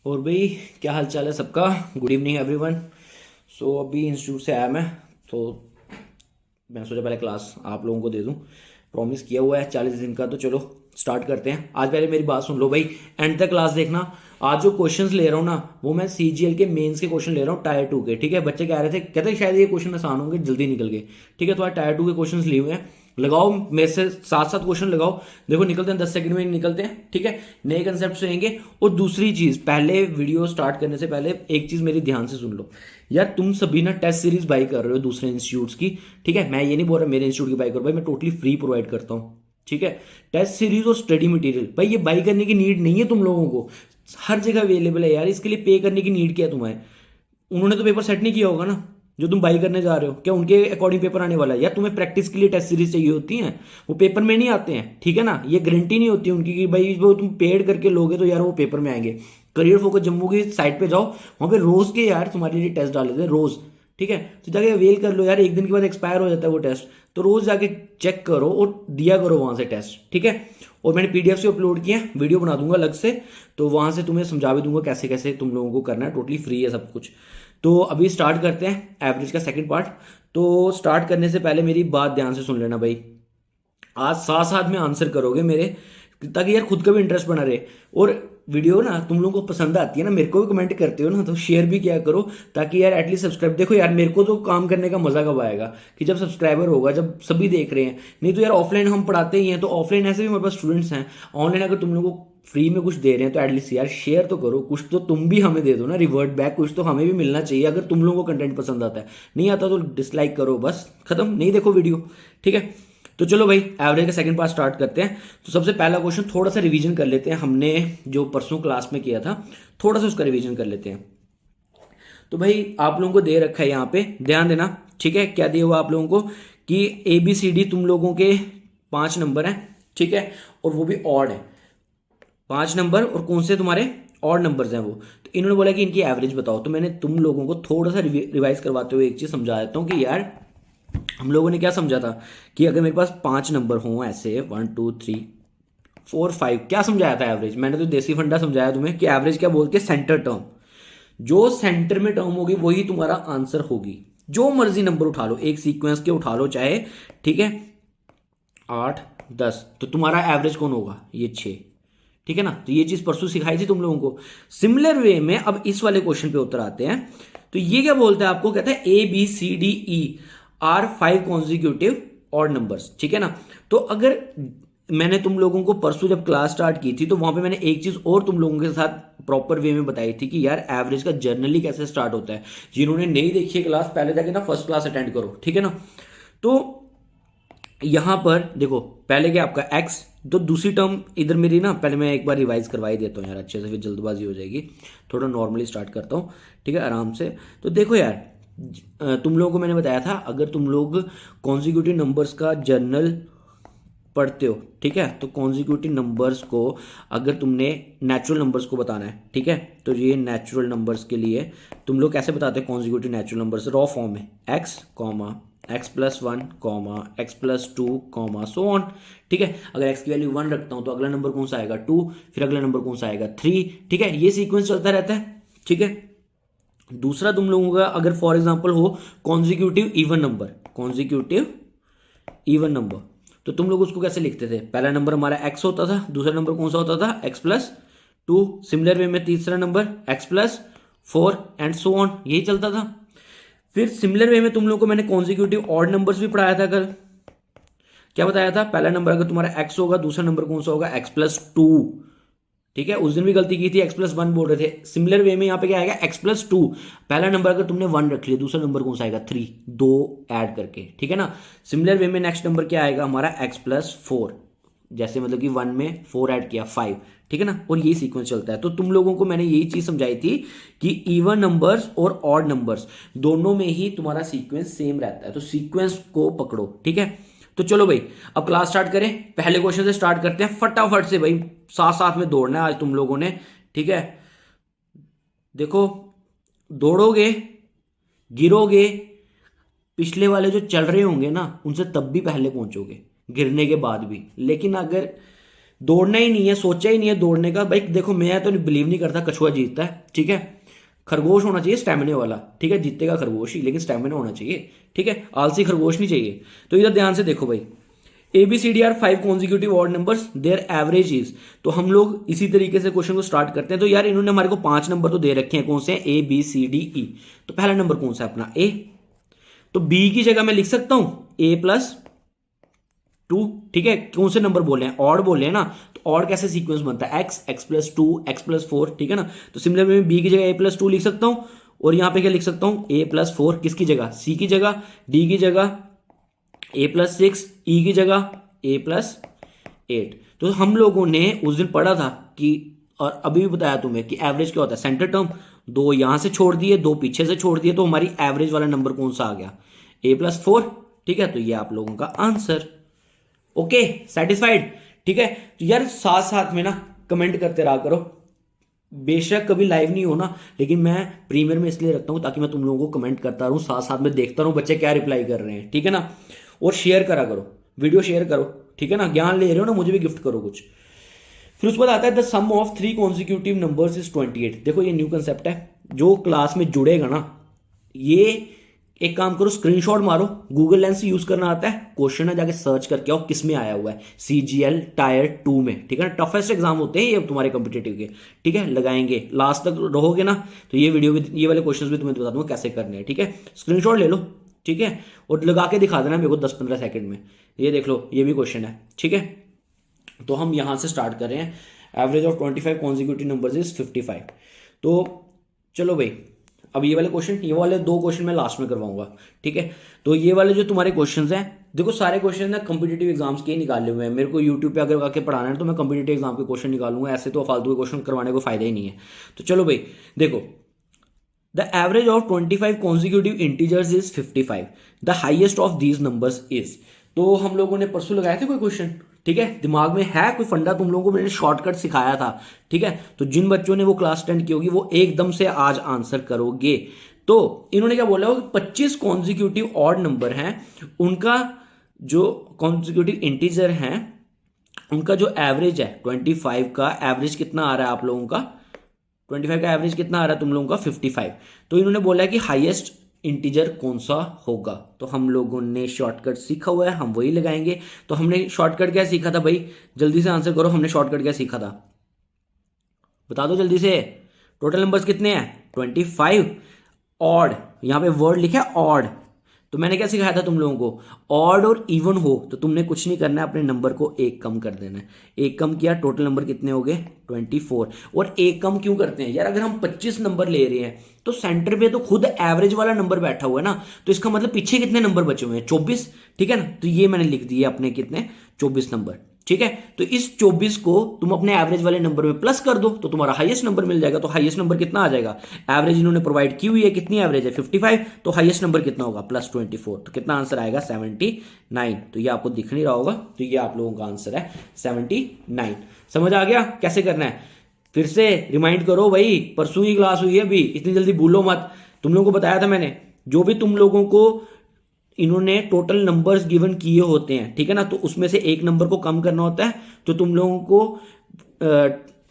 और भाई, क्या हाल चाल है सबका। Good evening everyone. सो अभी इंस्टीट्यूट से आया मैं, तो मैंने सोचा पहले क्लास आप लोगों को दे दूं। प्रॉमिस किया हुआ है 40 दिन का, तो चलो स्टार्ट करते हैं। आज पहले मेरी बात सुन लो भाई, एंड तक क्लास देखना। आज जो क्वेश्चंस ले रहा हूँ ना, वो मैं सीजीएल के मेंस के क्वेश्चन ले रहा हूँ, टायर 2 के। ठीक है, बच्चे कह रहे थे, कहते शायद ये क्वेश्चन आसान होंगे, जल्दी निकल गए। ठीक है, तो आज टायर 2 के क्वेश्चन लिए हुए हैं। लगाओ मेरे से साथ साथ क्वेश्चन लगाओ। देखो निकलते हैं, 10 सेकंड में निकलते हैं। ठीक है, नए कंसेप्ट रहेंगे। और दूसरी चीज, पहले वीडियो स्टार्ट करने से पहले एक चीज मेरी ध्यान से सुन लो यार। तुम सभी ना टेस्ट सीरीज बाई कर रहे हो दूसरे इंस्टीट्यूट्स की। ठीक है, मैं ये नहीं बोल रहा मेरे इंस्टीट्यूट की बाई करो भाई, मैं टोटली फ्री प्रोवाइड करता हूँ। ठीक है, टेस्ट सीरीज और स्टडी मटेरियल भाई, ये बाई करने की नीड नहीं है तुम लोगों को। हर जगह अवेलेबल है यार, इसके लिए पे करने की नीड क्या है तुम्हें। उन्होंने तो पेपर सेट नहीं किया होगा ना जो तुम बाई करने जा रहे हो। क्या उनके अकॉर्डिंग पेपर आने वाला है यार? तुम्हें प्रैक्टिस के लिए टेस्ट सीरीज चाहिए होती हैं, वो पेपर में नहीं आते हैं। ठीक है ना, ये गारंटी नहीं होती उनकी कि भाई वो तुम पेड करके लोगे तो यार वो पेपर में आएंगे। करियर फोकस जम्मू की साइट पे जाओ, वहां पे रोज के यार तुम्हारे लिए टेस्ट डाले थे रोज। ठीक है, तो जाके अवेल कर लो यार, एक दिन के बाद एक्सपायर हो जाता है वो टेस्ट। तो रोज जाके चेक करो और दिया करो वहां से टेस्ट। ठीक है, और मैंने पीडीएफ से अपलोड किया है, वीडियो बना दूंगा अलग से, तो वहां से तुम्हें समझा भी दूंगा कैसे कैसे तुम लोगों को करना है। टोटली फ्री है सब कुछ। तो अभी स्टार्ट करते हैं एवरेज का सेकंड पार्ट। तो स्टार्ट करने से पहले मेरी बात ध्यान से सुन लेना भाई। आज साथ साथ में आंसर करोगे मेरे, ताकि यार खुद का भी इंटरेस्ट बना रहे। और वीडियो ना तुम लोगों को पसंद आती है ना, मेरे को भी कमेंट करते हो ना, तो शेयर भी किया करो, ताकि यार एटलीस्ट सब्सक्राइब। देखो यार, मेरे को तो काम करने का मजा कब आएगा कि जब सब्सक्राइबर होगा, जब सभी देख रहे हैं। नहीं तो यार ऑफलाइन हम पढ़ाते ही हैं, तो ऑफलाइन ऐसे भी हमारे पास स्टूडेंट्स हैं। ऑनलाइन अगर तुम लोगों को फ्री में कुछ दे रहे हैं तो एटलीस्ट यार शेयर तो करो, कुछ तो तुम भी हमें दे दो ना रिवर्ट बैक, कुछ तो हमें भी मिलना चाहिए। अगर तुम लोगों को कंटेंट पसंद आता है, नहीं आता तो डिसलाइक करो, बस खत्म, नहीं देखो वीडियो। ठीक है, तो चलो भाई एवरेज का सेकंड पार्ट स्टार्ट करते हैं। तो सबसे पहला क्वेश्चन थोड़ा सा रिवीजन कर लेते हैं, हमने जो परसों क्लास में किया था, थोड़ा सा उसका रिवीजन कर लेते हैं। तो भाई आप लोगों को दे रखा है यहाँ पे, ध्यान देना। ठीक है, क्या दिया हुआ आप लोगों को कि ए बी सी डी तुम लोगों के 5 नंबर हैं। ठीक है, और वो भी ऑड है 5 नंबर, और कौन से तुम्हारे ऑड नंबर्स हैं वो। तो इन्होंने बोला कि इनकी एवरेज बताओ। तो मैंने तुम लोगों को थोड़ा सा रिवाइज करवाते हुए एक चीज समझा देता हूँ कि यार हम लोगों ने क्या समझा था कि अगर मेरे पास 5 नंबर हों ऐसे 1 2 3 4 5, क्या समझाया था एवरेज। मैंने तो देसी फंडा समझाया तुम्हें कि एवरेज क्या बोलते हैं, सेंटर टर्म। जो सेंटर में टर्म होगी वही तुम्हारा आंसर होगी। जो मर्जी नंबर उठा लो, एक सीक्वेंस के उठा लो चाहे। ठीक है, 8 10, तो तुम्हारा एवरेज कौन होगा, ये 6। ठीक है ना, तो ये चीज परसों सिखाई थी तुम लोगों को। सिमिलर वे में अब इस वाले क्वेश्चन पे उत्तर आते हैं। तो ये क्या बोलता है आपको, कहता है A B C D E are 5 consecutive odd numbers. ठीक है ना, तो अगर मैंने तुम लोगों को परसों जब क्लास स्टार्ट की थी, तो वहां पे मैंने एक चीज और तुम लोगों के साथ प्रॉपर वे में बताई थी कि यार एवरेज का जर्नली कैसे स्टार्ट होता है। जिन्होंने नहीं देखी है क्लास, पहले जाके ना फर्स्ट क्लास अटेंड करो। ठीक है ना, तो यहां पर देखो पहले क्या आपका एक्स, तो दूसरी टर्म इधर मेरी ना, पहले मैं एक बार रिवाइज करवा ही देता हूँ यार अच्छे से, फिर जल्दबाजी हो जाएगी। थोड़ा नॉर्मली स्टार्ट करता हूँ, ठीक है, आराम से। तो देखो यार, तुम लोगों को मैंने बताया था अगर तुम लोग कॉन्जिक्यूटिव नंबर्स का जर्नल पढ़ते हो, ठीक है, तो कॉन्जिक्यूटिव नंबर्स को अगर तुमने नेचुरल नंबर्स को बताना है, ठीक है, तो ये नेचुरल नंबर्स के लिए तुम लोग कैसे बताते हैं consecutive natural numbers, raw form में x comma x+1 comma x+2 comma so on. ठीक है, अगर x की वैल्यू 1 रखता हूं तो अगला नंबर कौन सा आएगा 2, फिर अगला नंबर कौन सा आएगा 3। ठीक है, ये सीक्वेंस चलता रहता है। ठीक है, दूसरा तुम लोगों का अगर फॉर एग्जांपल हो consecutive even number, consecutive even number, तो तुम लोग उसको कैसे लिखते थे, पहला नंबर हमारा x होता था, दूसरा नंबर कौन सा होता था x+2, सिमिलर वे में तीसरा number x+4 and so on, यही चलता था। फिर सिमिलर वे में तुम लोग को मैंने कॉन्जिक्यूटिव ऑड नंबर्स भी पढ़ाया था कल। क्या बताया था, पहला नंबर अगर तुम्हारा x होगा, दूसरा नंबर कौन सा होगा x+2। ठीक है, उस दिन भी गलती की थी, x+1 बोल रहे थे। सिमिलर वे में यहां पे क्या आएगा x+2, पहला नंबर अगर तुमने 1 रख लिया, दूसरा नंबर कौन सा आएगा 3, 2 ऐड करके। ठीक है ना, सिमिलर वे में नेक्स्ट नंबर क्या आएगा हमारा x+4, जैसे मतलब कि 1 में 4 ऐड किया 5। ठीक है ना, और ये सीक्वेंस चलता है। तो तुम लोगों को मैंने यही चीज समझाई थी कि इवन नंबर्स और ऑड नंबर्स दोनों में ही तुम्हारा सीक्वेंस सेम रहता है, तो सीक्वेंस को पकड़ो। ठीक है, तो चलो भाई अब क्लास स्टार्ट करें, पहले क्वेश्चन से स्टार्ट करते हैं फटाफट से भाई, साथ साथ में दौड़ना है आज तुम लोगों ने। ठीक है, देखो दौड़ोगे, गिरोगे, पिछले वाले जो चल रहे होंगे ना उनसे तब भी पहले पहुंचोगे, गिरने के बाद भी। लेकिन अगर दौड़ना ही नहीं है, सोचा ही नहीं है दौड़ने का। भाई देखो मैं तो बिलीव नहीं करता कछुआ जीतता है, ठीक है। खरगोश होना चाहिए स्टैमिना वाला, ठीक है, जीतेगा खरगोश ही, लेकिन स्टैमिना होना चाहिए, ठीक है, आलसी खरगोश नहीं चाहिए। तो इधर ध्यान से देखो भाई, ABCD are 5 consecutive odd numbers, their average is. तो हम लोग इसी तरीके से क्वेश्चन को स्टार्ट करते हैं। तो यार इन्होंने हमारे को 5 नंबर तो दे रखे हैं, कौन से हैं, ABCDE। तो पहला नंबर कौन सा है अपना, A। तो B की जगह मैं लिख सकता हूं A+2, ठीक है। कौन से नंबर बोले हैं, ऑड बोले हैं ना, तो ऑड कैसे सीक्वेंस बनता है, x, x+2, x+4, ठीक है ना। तो सिमिलर में B की जगह A+2 लिख सकता हूं, और यहां पे क्या लिख सकता हूं, A+4 किसकी जगह, C की जगह, D की जगह A+6, E की जगह A+8। तो हम लोगों ने उस दिन पढ़ा था कि, और अभी भी बताया तुम्हें कि एवरेज क्या होता है, सेंटर टर्म, दो यहां से छोड़ दिए, दो पीछे से छोड़ दिए, तो हमारी एवरेज वाला नंबर कौन सा आ गया, A+4, ठीक है। तो ये आप लोगों का आंसर। ओके, सेटिस्फाइड, ठीक है। तो यार साथ साथ में ना कमेंट करते रहा करो, बेशक कभी लाइव नहीं हो ना, लेकिन मैं प्रीमियर में इसलिए रखता हूं ताकि मैं तुम लोगों को कमेंट करता रहूं, साथ साथ में देखता रहूं बच्चे क्या रिप्लाई कर रहे हैं, ठीक है ना। और शेयर करा करो, वीडियो शेयर करो, ठीक है ना, ज्ञान ले रहे हो ना, मुझे भी गिफ्ट करो कुछ। फिर उसके बाद आता है the sum of 3 consecutive numbers is 28। देखो ये न्यू कंसेप्ट है, जो क्लास में जुड़ेगा ना, ये एक काम करो, स्क्रीनशॉट मारो, गूगल लेंस यूज करना आता है, क्वेश्चन है जाके सर्च करके आओ किस में आया हुआ है, CGL टायर 2 में, ठीक है ना। टफेस्ट एग्जाम होते हैं ये तुम्हारे कॉम्पिटेटिव के, ठीक है, लगाएंगे, लास्ट तक रहोगे ना तो ये वीडियो भी, ये वाले क्वेश्चंस भी तुम्हें बता दूंगा कैसे करने हैं, ठीक है। स्क्रीनशॉट ले लो, ठीक है, और लगा के दिखा देना मेरे को 10-15 सेकंड में। ये देख लो, ये भी क्वेश्चन है, ठीक है। तो हम यहां से स्टार्ट कर रहे हैं, average of 25 consecutive numbers is 55। तो चलो भाई, अब ये वाले क्वेश्चन, ये वाले 2 क्वेश्चन मैं लास्ट में करवाऊंगा, ठीक है। तो ये वाले जो तुम्हारे क्वेश्चंस हैं, देखो सारे क्वेश्चन ना कॉम्पिटिटिव एग्जाम्स के निकाले हुए हैं। मेरे को यूट्यूब पे अगर आके पढ़ाना है तो मैं कॉम्पिटिटिव एग्जाम के क्वेश्चन निकालूंगा, ऐसे तो फालतू के क्वेश्चन करवाने को फायदा ही नहीं है। तो चलो भाई देखो, the average of 25 consecutive integers is 55, the highest of these numbers is. तो हम लोगों ने परसों लगाए थे कोई क्वेश्चन, ठीक है, दिमाग में है कोई फंडा, तुम लोगों को मैंने शॉर्टकट सिखाया था, ठीक है। तो जिन बच्चों ने वो क्लास अटेंड की होगी वो एकदम से आज आंसर करोगे। तो इन्होंने क्या बोला, 25 कॉन्जिक्यूटिव ऑड नंबर हैं, उनका जो कॉन्जिक्यूटिव इंटीजर हैं उनका जो एवरेज है 25 का एवरेज कितना आ रहा है आप लोगों का, 25 का एवरेज कितना आ रहा है तुम लोगों का 55। तो इन्होंने बोला है कि हाईएस्ट इंटीजर कौन सा होगा। तो हम लोगों ने शॉर्टकट सीखा हुआ है, हम वही लगाएंगे। तो हमने शॉर्टकट क्या सीखा था भाई, जल्दी से आंसर करो, हमने शॉर्टकट क्या सीखा था, बता दो जल्दी से। टोटल नंबर्स कितने हैं 25, ऑड, यहां पे वर्ड लिखा है ऑड। तो मैंने क्या सिखाया था तुम लोगों को, ऑड और इवन हो तो तुमने कुछ नहीं करना है, अपने नंबर को एक कम कर देना है। एक कम किया, टोटल नंबर कितने हो गए 24। और एक कम क्यों करते हैं यार, अगर हम 25 नंबर ले रहे हैं तो सेंटर पे तो खुद एवरेज वाला नंबर बैठा हुआ है ना, तो इसका मतलब पीछे कितने नंबर बचे हुए हैं 24, ठीक है ना। तो ये मैंने लिख दिया अपने कितने 24 नंबर, ठीक है। तो इस 24 को तुम अपने एवरेज वाले नंबर में प्लस कर दो तो तुम्हारा हाईएस्ट नंबर मिल जाएगा। तो हाईएस्ट नंबर कितना आ जाएगा, एवरेज इन्होंने प्रोवाइड की हुई है, कितनी एवरेज है 55, तो हाईएस्ट नंबर कितना होगा +24, तो कितना आंसर आएगा 79। तो ये आपको दिख नहीं रहा होगा, तो ये आप लोगों का आंसर है 79। समझ आ गया कैसे करना है, फिर से रिमाइंड करो भाई, परसों की क्लास हुई है, अभी इतनी जल्दी भूलो मत। तुम लोगों को बताया था मैंने, जो भी तुम लोगों को इन्होंने टोटल नंबर्स गिवन किए होते हैं, ठीक है ना, तो उसमें से एक नंबर को कम करना होता है, तो तुम लोगों को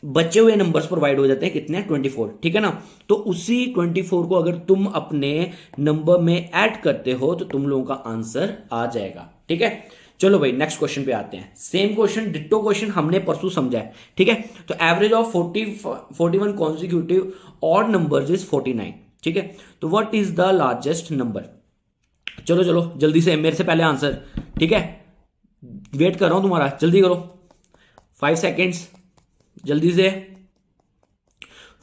बचे हुए नंबर्स प्रोवाइड हो जाते हैं, कितने 24, ठीक है ना। तो उसी 24 को अगर तुम अपने नंबर में ऐड करते हो तो तुम लोगों का आंसर आ जाएगा, ठीक है। चलो भाई नेक्स्ट क्वेश्चन पे आते हैं। सेम क्वेश्चन, डिट्टो क्वेश्चन हमने परसों समझा है, ठीक है। तो average of 41 consecutive odd numbers is 49, ठीक है। तो what is the largest number. चलो चलो जल्दी से, मेरे से पहले आंसर, ठीक है, वेट कर रहा हूं तुम्हारा, जल्दी करो, 5 सेकेंड्स, जल्दी से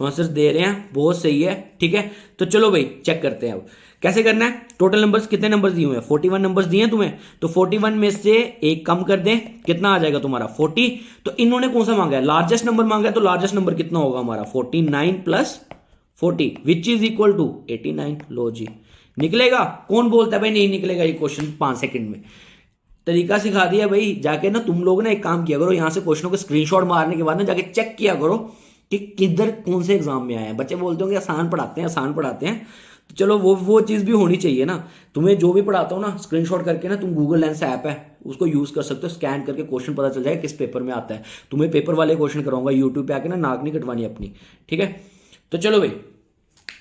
आंसर दे रहे हैं, बहुत सही है, ठीक है। तो चलो भाई चेक करते हैं अब कैसे करना है। टोटल नंबर्स कितने नंबर्स दिए हुए हैं 41 नंबर्स दिए हैं तुम्हें, तो 41 में से एक कम कर दें, कितना आ जाएगा तुम्हारा 40। तो इन्होंने कौन सा मांगा है, लार्जेस्ट नंबर मांगा है, तो लार्जेस्ट नंबर कितना होगा हमारा 49 + 40 विच इज इक्वल टू 89। लो जी, निकलेगा, कौन बोलता है भाई नहीं निकलेगा ये क्वेश्चन 5 सेकंड में, तरीका सिखा दिया भाई। जाके ना तुम लोग ना एक काम किया करो, यहां से क्वेश्चनों के स्क्रीनशॉट मारने के बाद ना जाके चेक किया करो कि किधर कौन से एग्जाम में आए हैं। बच्चे बोलते होंगे आसान पढ़ाते हैं आसान पढ़ाते हैं, तो चलो वो चीज़ भी होनी चाहिए ना। तुम्हें जो भी पढ़ाता हूँ ना, स्क्रीनशॉट करके ना तुम गूगल लेंस ऐप है उसको यूज़ कर सकते हो, स्कैन करके क्वेश्चन पता चल जाएगा किस पेपर में आता है। तुम्हें पेपर वाले क्वेश्चन कराऊंगा, यूट्यूब पे आके ना नाक नहीं कटवानी अपनी, ठीक है। तो चलो भाई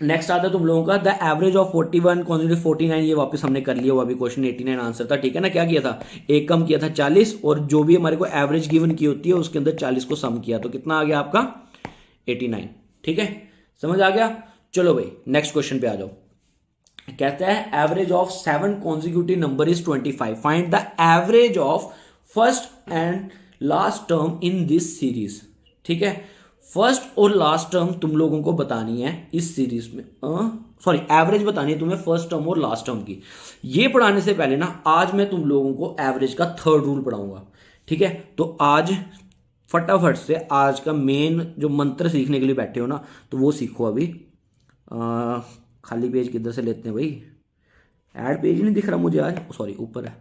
नेक्स्ट आता है तुम लोगों का द एवरेज ऑफ 41 कॉन्जिक्यूटिव 49, ये वापस हमने कर लिया, वो अभी क्वेश्चन 89 आंसर था, ठीक है ना। क्या किया था, एक कम किया था 40 और जो भी हमारे को एवरेज गिवन की होती है उसके अंदर 40 को सम किया, तो कितना आ गया आपका 89, ठीक है, समझ आ गया। चलो भाई नेक्स्ट क्वेश्चन पे आ जाओ। कहता है average of 7 consecutive number is 25, find the average of first and last term in this series, ठीक है। फर्स्ट और लास्ट टर्म तुम लोगों को बतानी है इस सीरीज में, सॉरी एवरेज बतानी है तुम्हें फर्स्ट टर्म और लास्ट टर्म की। ये पढ़ाने से पहले ना आज मैं तुम लोगों को एवरेज का थर्ड रूल पढ़ाऊंगा, ठीक है। तो आज फटाफट से आज का मेन जो मंत्र सीखने के लिए बैठे हो ना, तो वो सीखो अभी। खाली पेज किधर से लेते हैं भाई, ऐड पेज नहीं दिख रहा मुझे आज, सॉरी ऊपर है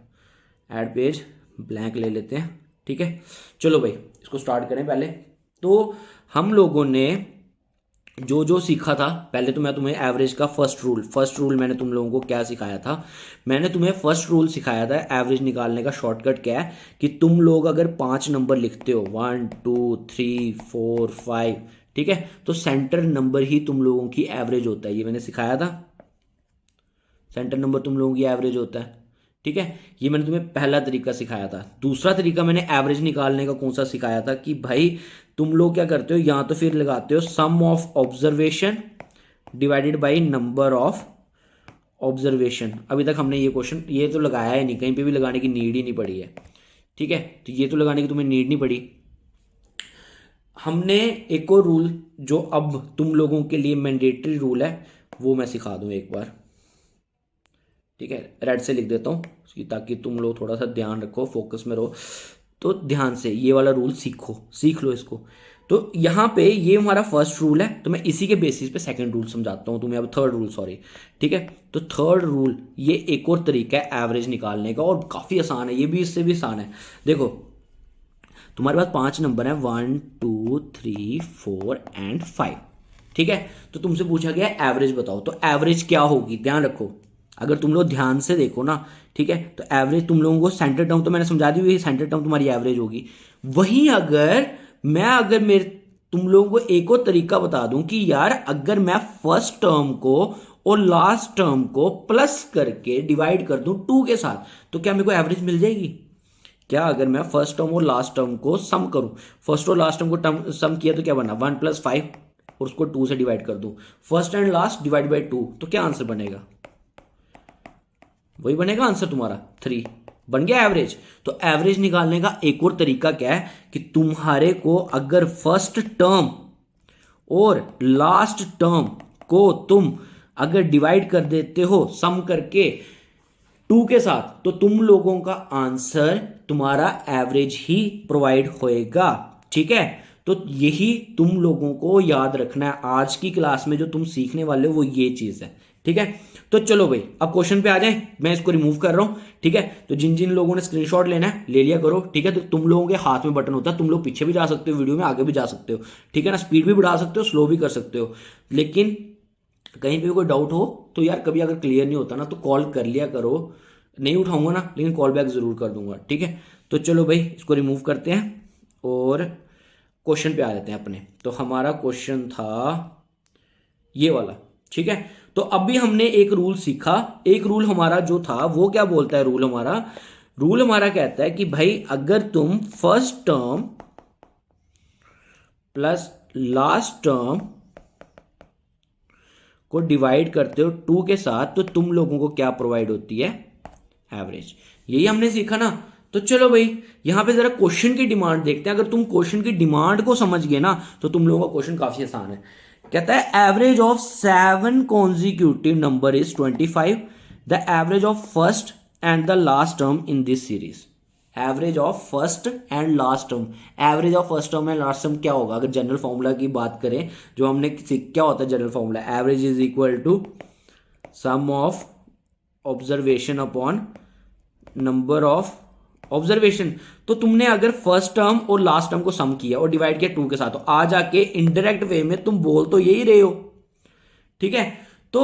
ऐड पेज, ब्लैंक ले लेते हैं, ठीक है। चलो भाई इसको स्टार्ट करें। पहले तो हम लोगों ने जो जो सीखा था, पहले तो मैं तुम्हें एवरेज का फर्स्ट रूल मैंने तुम लोगों को क्या सिखाया था, मैंने तुम्हें फर्स्ट रूल सिखाया था एवरेज निकालने का। शॉर्टकट क्या है कि तुम लोग अगर 5 नंबर लिखते हो 1 2 3 4 5, ठीक है, तो सेंटर नंबर ही तुम लोगों की एवरेज होता है, ये मैंने सिखाया था। सेंटर नंबर तुम लोगों की एवरेज होता है, ठीक है। ये मैंने तुम्हें पहला तरीका सिखाया था। दूसरा तरीका मैंने एवरेज निकालने का कौन सा सिखाया था कि भाई तुम लोग क्या करते हो, या तो फिर लगाते हो sum of observation divided by number of observation. अभी तक हमने ये क्वेश्चन ये तो लगाया है नहीं, कहीं पे भी लगाने की नीड ही नहीं पड़ी है, ठीक है। तो ये तो लगाने की तुम्हें नीड नहीं पड़ी। हमने एक और रूल जो अब तुम लोगों के लिए मैंडेटरी रूल है वो मैं सिखा दूं एक बार, ठीक है। रेड से लिख देता हूँ ताकि तुम लोग थोड़ा सा ध्यान रखो, फोकस में रहो। तो ध्यान से ये वाला रूल सीख लो इसको। तो यहाँ पे ये हमारा फर्स्ट रूल है, तो मैं इसी के बेसिस पे सेकंड रूल समझाता हूँ तुम्हें, अब थर्ड रूल सॉरी, ठीक है। तो थर्ड रूल ये एक और तरीका है एवरेज निकालने का और काफ़ी आसान है, ये भी इससे भी आसान है। देखो तुम्हारे पास 5 नंबर है 1 2 3 4 एंड 5, ठीक है। तो तुमसे पूछा गया एवरेज बताओ, तो एवरेज क्या होगी, ध्यान रखो। अगर तुम लोग ध्यान से देखो ना, ठीक है, तो एवरेज तुम लोगों को सेंटर टर्म तो मैंने समझा दी हुई, सेंटर टर्म तुम्हारी एवरेज होगी। वहीं अगर मेरे तुम लोगों को एक और तरीका बता दूं कि यार अगर मैं फर्स्ट टर्म को और लास्ट टर्म को प्लस करके डिवाइड कर दूं 2 के साथ, तो क्या मेरे को एवरेज मिल जाएगी। क्या अगर मैं फर्स्ट टर्म और लास्ट टर्म को सम करूं, फर्स्ट और लास्ट टर्म को टर्म सम किया तो क्या बना 1 + 5 और उसको 2 से डिवाइड कर दूं, first and last divide by 2, तो क्या आंसर बनेगा, वही बनेगा आंसर तुम्हारा 3, बन गया एवरेज। तो एवरेज निकालने का एक और तरीका क्या है कि तुम्हारे को अगर फर्स्ट टर्म और लास्ट टर्म को तुम अगर डिवाइड कर देते हो सम करके 2 के साथ, तो तुम लोगों का आंसर तुम्हारा एवरेज ही प्रोवाइड होएगा, ठीक है। तो यही तुम लोगों को याद रखना है, आज की क्लास में जो तुम सीखने वाले हो वो ये चीज है, ठीक है। तो चलो भाई अब क्वेश्चन पे आ जाए, मैं इसको रिमूव कर रहा हूं, ठीक है। तो जिन जिन लोगों ने स्क्रीनशॉट लेना है ले लिया करो, ठीक है। तो तुम लोगों के हाथ में बटन होता है, तुम लोग पीछे भी जा सकते हो, वीडियो में आगे भी जा सकते हो, ठीक है ना। स्पीड भी बढ़ा सकते हो, स्लो भी कर सकते हो, लेकिन कहीं पे कोई डाउट हो तो यार कभी अगर क्लियर नहीं होता ना तो कॉल कर लिया करो, नहीं उठाऊंगा ना लेकिन कॉल बैक जरूर कर दूंगा, ठीक है। तो चलो भाई इसको रिमूव करते हैं और क्वेश्चन पे आ जाते हैं अपने। तो हमारा क्वेश्चन था ये वाला, ठीक है। तो अभी हमने एक रूल सीखा, एक रूल हमारा जो था वो क्या बोलता है, रूल हमारा कहता है कि भाई अगर तुम first term plus last term को डिवाइड करते हो 2 के साथ, तो तुम लोगों को क्या प्रोवाइड होती है, एवरेज। यही हमने सीखा ना। तो चलो भाई यहां पे जरा क्वेश्चन की डिमांड देखते हैं। अगर तुम क्वेश्चन की डिमांड को समझ गए ना तो तुम लोगों का क्वेश्चन काफी आसान है। कहता है average of 7 consecutive number is 25, the average of first and the last term in this series. Average of first and last term, average of first term and last term क्या होगा, अगर जनरल फॉर्मूला की बात करें जो हमने क्या होता है general formula, average is equal to sum of observation upon number of observation. तो तुमने अगर फर्स्ट टर्म और लास्ट टर्म को सम किया और डिवाइड किया 2 के साथ, तो आ जाके इनडायरेक्ट वे में तुम बोल तो यही रहे हो, ठीक है। तो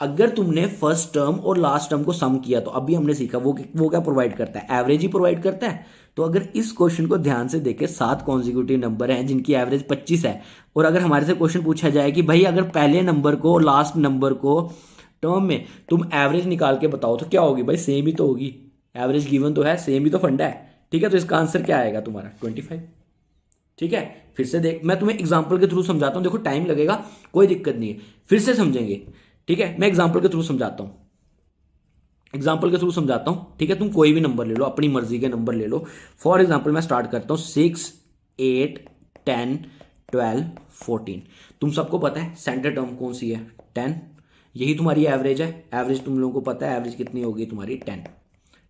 अगर तुमने फर्स्ट टर्म और लास्ट टर्म को सम किया तो अभी हमने सीखा वो क्या प्रोवाइड करता है, एवरेज ही प्रोवाइड करता है। तो अगर इस क्वेश्चन को ध्यान से देखें, 7 कॉन्जिक्यूटिव नंबर हैं जिनकी एवरेज 25 है, और अगर हमारे से क्वेश्चन पूछा जाए कि भाई अगर पहले नंबर को और लास्ट नंबर को टर्म में तुम एवरेज निकाल के बताओ तो क्या होगी भाई, सेम ही तो होगी, एवरेज गिवन तो है, सेम ही तो फंडा है। ठीक है, तो इसका आंसर क्या आएगा तुम्हारा 25। ठीक है, फिर से देख, मैं तुम्हें एग्जांपल के थ्रू समझाता हूं, देखो टाइम लगेगा, कोई दिक्कत नहीं है, फिर से समझेंगे। ठीक है, मैं एग्जांपल के थ्रू समझाता हूं, एग्जाम्पल के थ्रू समझाता हूं। ठीक है, तुम कोई भी नंबर ले लो, अपनी मर्जी के नंबर ले लो। फॉर एग्जाम्पल मैं स्टार्ट करता हूं 6, 8, 10, 12, 14। तुम सबको पता है सेंटर टर्म कौन सी है, 10। यही तुम्हारी एवरेज है, एवरेज तुम लोगों को पता है, एवरेज कितनी होगी तुम्हारी 10।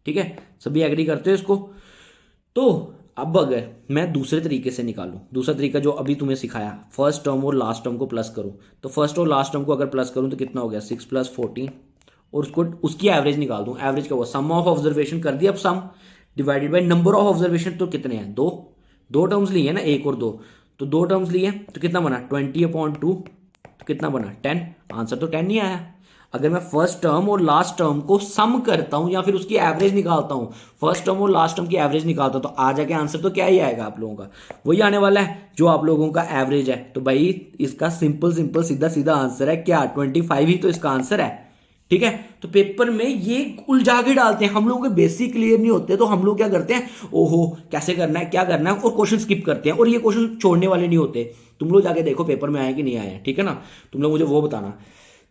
ठीक है, सभी एग्री करते हो इसको। तो अब अगर मैं दूसरे तरीके से निकालूं, दूसरा तरीका जो अभी तुम्हें सिखाया, फर्स्ट टर्म और लास्ट टर्म को प्लस करो, तो फर्स्ट और लास्ट टर्म को अगर प्लस करूं तो कितना हो गया 6 + 14, और उसको उसकी एवरेज निकाल दूं। एवरेज क्या हुआ, सम ऑफ ऑब्जर्वेशन कर दिया, अब सम divided by number of observation, तो कितने हैं, दो टर्म्स लिए ना, एक और दो, तो दो टर्म्स लिए तो कितना बना 20/2, तो कितना बना 10। आंसर तो 10 नहीं आया। अगर मैं फर्स्ट टर्म और लास्ट टर्म को सम करता हूं या फिर उसकी एवरेज निकालता हूं, फर्स्ट टर्म और लास्ट टर्म की एवरेज निकालता हूं, तो आ जाके आंसर तो क्या ही आएगा आप लोगों का, वही आने वाला है जो आप लोगों का एवरेज है। तो भाई इसका सिंपल सिंपल सीधा सीधा आंसर है क्या, 25 ही तो इसका आंसर है। ठीक है, तो पेपर में ये उलझा के डालते हैं, हम लोगों के बेसिक क्लियर नहीं होते, तो हम लोग क्या करते हैं, ओहो कैसे करना है, क्या करना है, और क्वेश्चन स्किप करते हैं, और ये क्वेश्चन छोड़ने वाले नहीं होते। तुम लोग जाके देखो पेपर में आए कि नहीं आए, ठीक है ना, तुम लोग मुझे वो बताना।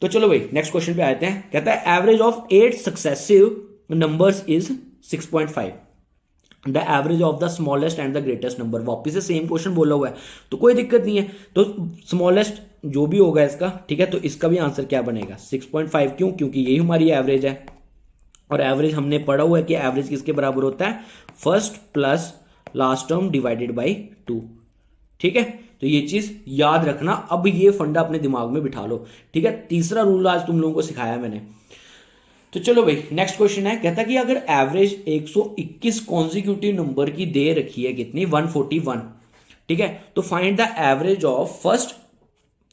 तो चलो भाई नेक्स्ट क्वेश्चन पे आते हैं। कहता है average of 8 successive numbers is 6.5, the average of the smallest and the greatest number. वापिस से सेम क्वेश्चन बोला हुआ है, तो कोई दिक्कत नहीं है। तो स्मॉलेस्ट जो भी होगा इसका, ठीक है, तो इसका भी आंसर क्या बनेगा 6.5। क्यों, क्योंकि यही हमारी एवरेज है, और एवरेज हमने पढ़ा हुआ है कि एवरेज किसके बराबर होता है, first plus last term divided by 2। ठीक है, तो ये चीज याद रखना, अब ये फंडा अपने दिमाग में बिठा लो। ठीक है, तीसरा रूल आज तुम लोगों को सिखाया मैंने। तो चलो भाई नेक्स्ट क्वेश्चन है, कहता कि अगर एवरेज 121 कॉन्जिक्यूटिव नंबर की दे रखी है, कितनी 141। ठीक है, तो find the average of first,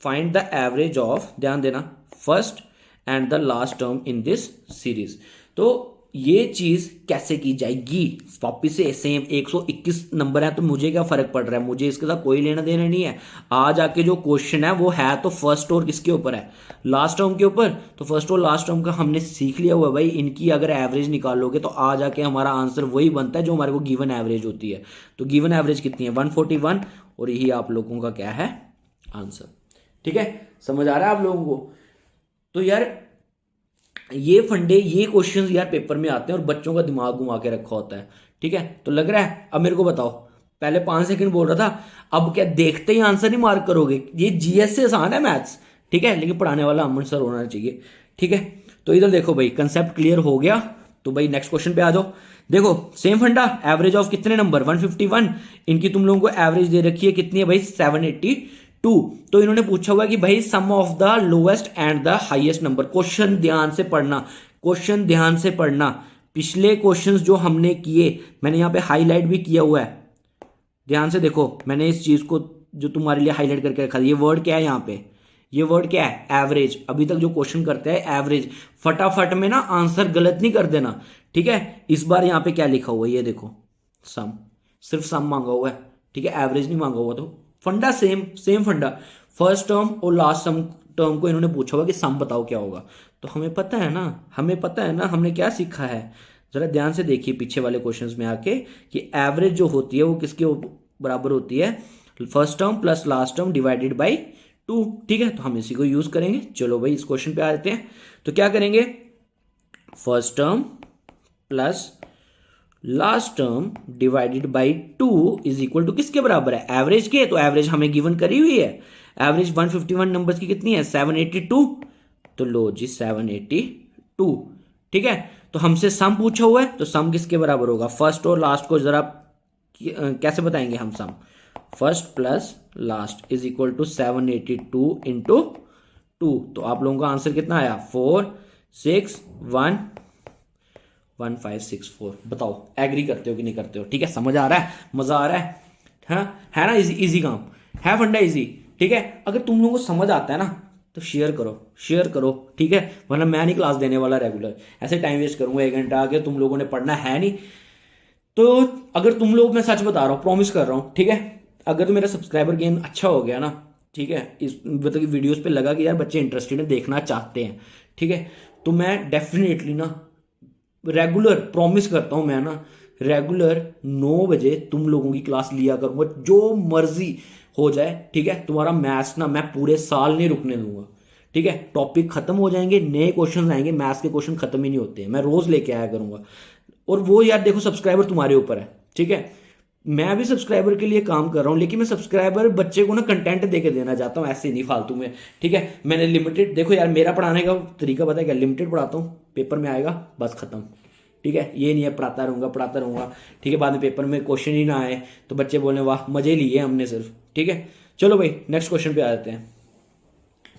find the average of, ध्यान देना, first and the last term in this series. तो ये चीज कैसे की जाएगी, वापिस से सेम 121 नंबर है, तो मुझे क्या फर्क पड़ रहा है, मुझे इसके साथ कोई लेना देना नहीं है। आज आके जो क्वेश्चन है वो है तो फर्स्ट और किसके ऊपर है, लास्ट टर्म के ऊपर। तो फर्स्ट और लास्ट टर्म का हमने सीख लिया हुआ है भाई, इनकी अगर एवरेज निकालोगे तो आ जाके हमारा आंसर वही बनता है जो हमारे को गिवन एवरेज होती है। तो गिवन एवरेज कितनी है 141, और यही आप लोगों का क्या है आंसर। ठीक है, समझ आ रहा है आप लोगों को। तो यार ये फंडे, ये क्वेश्चंस यार पेपर में आते हैं और बच्चों का दिमाग घुमा के रखा होता है। ठीक है, तो लग रहा है, अब मेरे को बताओ, पहले 5 सेकंड बोल रहा था, अब क्या देखते ही आंसर नहीं मार्क करोगे। ये जीएस से आसान है मैथ्स, ठीक है, लेकिन पढ़ाने वाला अमन सर होना चाहिए। ठीक है, तो इधर देखो भाई, कंसेप्ट क्लियर हो गया। तो भाई नेक्स्ट क्वेश्चन पे आ जाओ। देखो सेम फंडा, एवरेज ऑफ कितने नंबर 151, इनकी तुम लोगों को एवरेज दे रखी है कितनी है भाई 782। तो इन्होंने पूछा हुआ कि भाई sum of the lowest and the highest number. Question ध्यान से पढ़ना, क्वेश्चन ध्यान से पढ़ना, पिछले क्वेश्चंस जो हमने किए मैंने यहां पे हाईलाइट भी किया हुआ है, ध्यान से देखो, मैंने इस चीज को जो तुम्हारे लिए हाईलाइट करके रखा, ये वर्ड क्या है यहाँ पे, ये वर्ड क्या है एवरेज। अभी तक जो क्वेश्चन करते हैं एवरेज, फटाफट में ना आंसर गलत नहीं कर देना। ठीक है, इस बार यहाँ पे क्या लिखा हुआ है ये देखो, सम, सिर्फ सम मांगा हुआ है, ठीक है, एवरेज नहीं मांगा हुआ। तो फंडा सेम फंडा, फर्स्ट टर्म और लास्ट सम टर्म को इन्होंने पूछा हुआ कि सम बताओ क्या होगा। तो हमें पता है ना, हमें पता है ना हमने क्या सीखा है, जरा ध्यान से देखिए पीछे वाले क्वेश्चंस में आके कि एवरेज जो होती है वो किसके बराबर होती है, first term plus last term divided by 2। ठीक है, तो हम इसी को यूज करेंगे। चलो भाई इस क्वेश्चन पे आ जाते हैं। तो क्या करेंगे, first term plus last term divided by 2 is equal to किसके बराबर है, एवरेज के। तो एवरेज हमें गिवन करी हुई है, एवरेज 151 नंबर्स की कितनी है 782। तो लो जी 782। ठीक है, तो हमसे सम पूछा हुआ है, तो सम किसके बराबर होगा, फर्स्ट और लास्ट को जरा कैसे बताएंगे हम, sum first plus last is equal to 782 into 2। तो आप लोगों का आंसर कितना आया 4611564। बताओ एग्री करते हो कि नहीं करते हो। ठीक है, समझ आ रहा है, मजा आ रहा है, हाँ है ना, इजी काम है, फंडा इजी। ठीक है, अगर तुम लोगों को समझ आता है ना तो शेयर करो, ठीक है, वरना मैं नहीं क्लास देने वाला रेगुलर, ऐसे टाइम वेस्ट करूंगा 1 घंटा आके, तुम लोगों ने पढ़ना है नहीं। तो अगर तुम लोग, मैं सच बता रहा हूँ, प्रॉमिस कर रहा हूँ, ठीक है, अगर तो मेरा सब्सक्राइबर गेन अच्छा हो गया ना, ठीक है, इस मतलब कि वीडियोस पे लगा कि यार बच्चे इंटरेस्टेड है, देखना चाहते हैं, ठीक है, तो मैं डेफिनेटली ना रेगुलर, प्रॉमिस करता हूँ मैं ना, रेगुलर 9 बजे तुम लोगों की क्लास लिया करूंगा, जो मर्जी हो जाए, ठीक है। तुम्हारा मैथ्स ना मैं पूरे साल नहीं रुकने दूंगा, ठीक है। टॉपिक खत्म हो जाएंगे, नए क्वेश्चन आएंगे, मैथ्स के क्वेश्चन खत्म ही नहीं होते हैं, मैं रोज लेके आया करूंगा। और वो यार देखो, सब्सक्राइबर तुम्हारे ऊपर है, ठीक है, मैं भी सब्सक्राइबर के लिए काम कर रहा हूँ, लेकिन मैं सब्सक्राइबर बच्चे को ना कंटेंट दे के देना चाहता हूँ, ऐसे नहीं फालतू में, ठीक है। मैंने लिमिटेड, देखो यार मेरा पढ़ाने का तरीका पता है क्या, लिमिटेड पढ़ाता हूँ, पेपर में आएगा बस खत्म, ठीक है। ये नहीं है पढ़ाता रहूंगा, ठीक है, बाद में पेपर में क्वेश्चन ही ना आए तो बच्चे बोले वाह मजे लिए हमने सिर्फ, ठीक है। चलो भाई नेक्स्ट क्वेश्चन पे आ जाते हैं।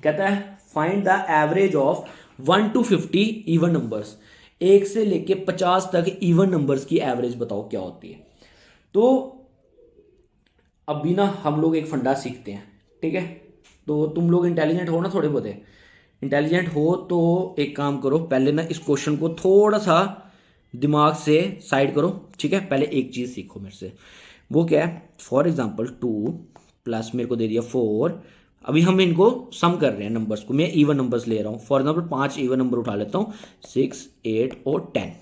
कहता है find the average of 1 to 50 even numbers, 1 से लेके 50 तक इवन नंबर्स की एवरेज बताओ क्या होती है। तो अभी ना हम लोग एक फंडा सीखते हैं, ठीक है। तो तुम लोग इंटेलिजेंट हो ना, थोड़े बहुत इंटेलिजेंट हो, तो एक काम करो, पहले ना इस क्वेश्चन को थोड़ा सा दिमाग से साइड करो, ठीक है। पहले एक चीज सीखो मेरे से, वो क्या है, फॉर एग्जाम्पल 2 प्लस मेरे को दे दिया 4, अभी हम इनको सम कर रहे हैं नंबर्स को, मैं इवन नंबर्स ले रहा हूं, फॉर एग्जाम्पल 5 इवन नंबर उठा लेता हूं, 6, 8 और 10,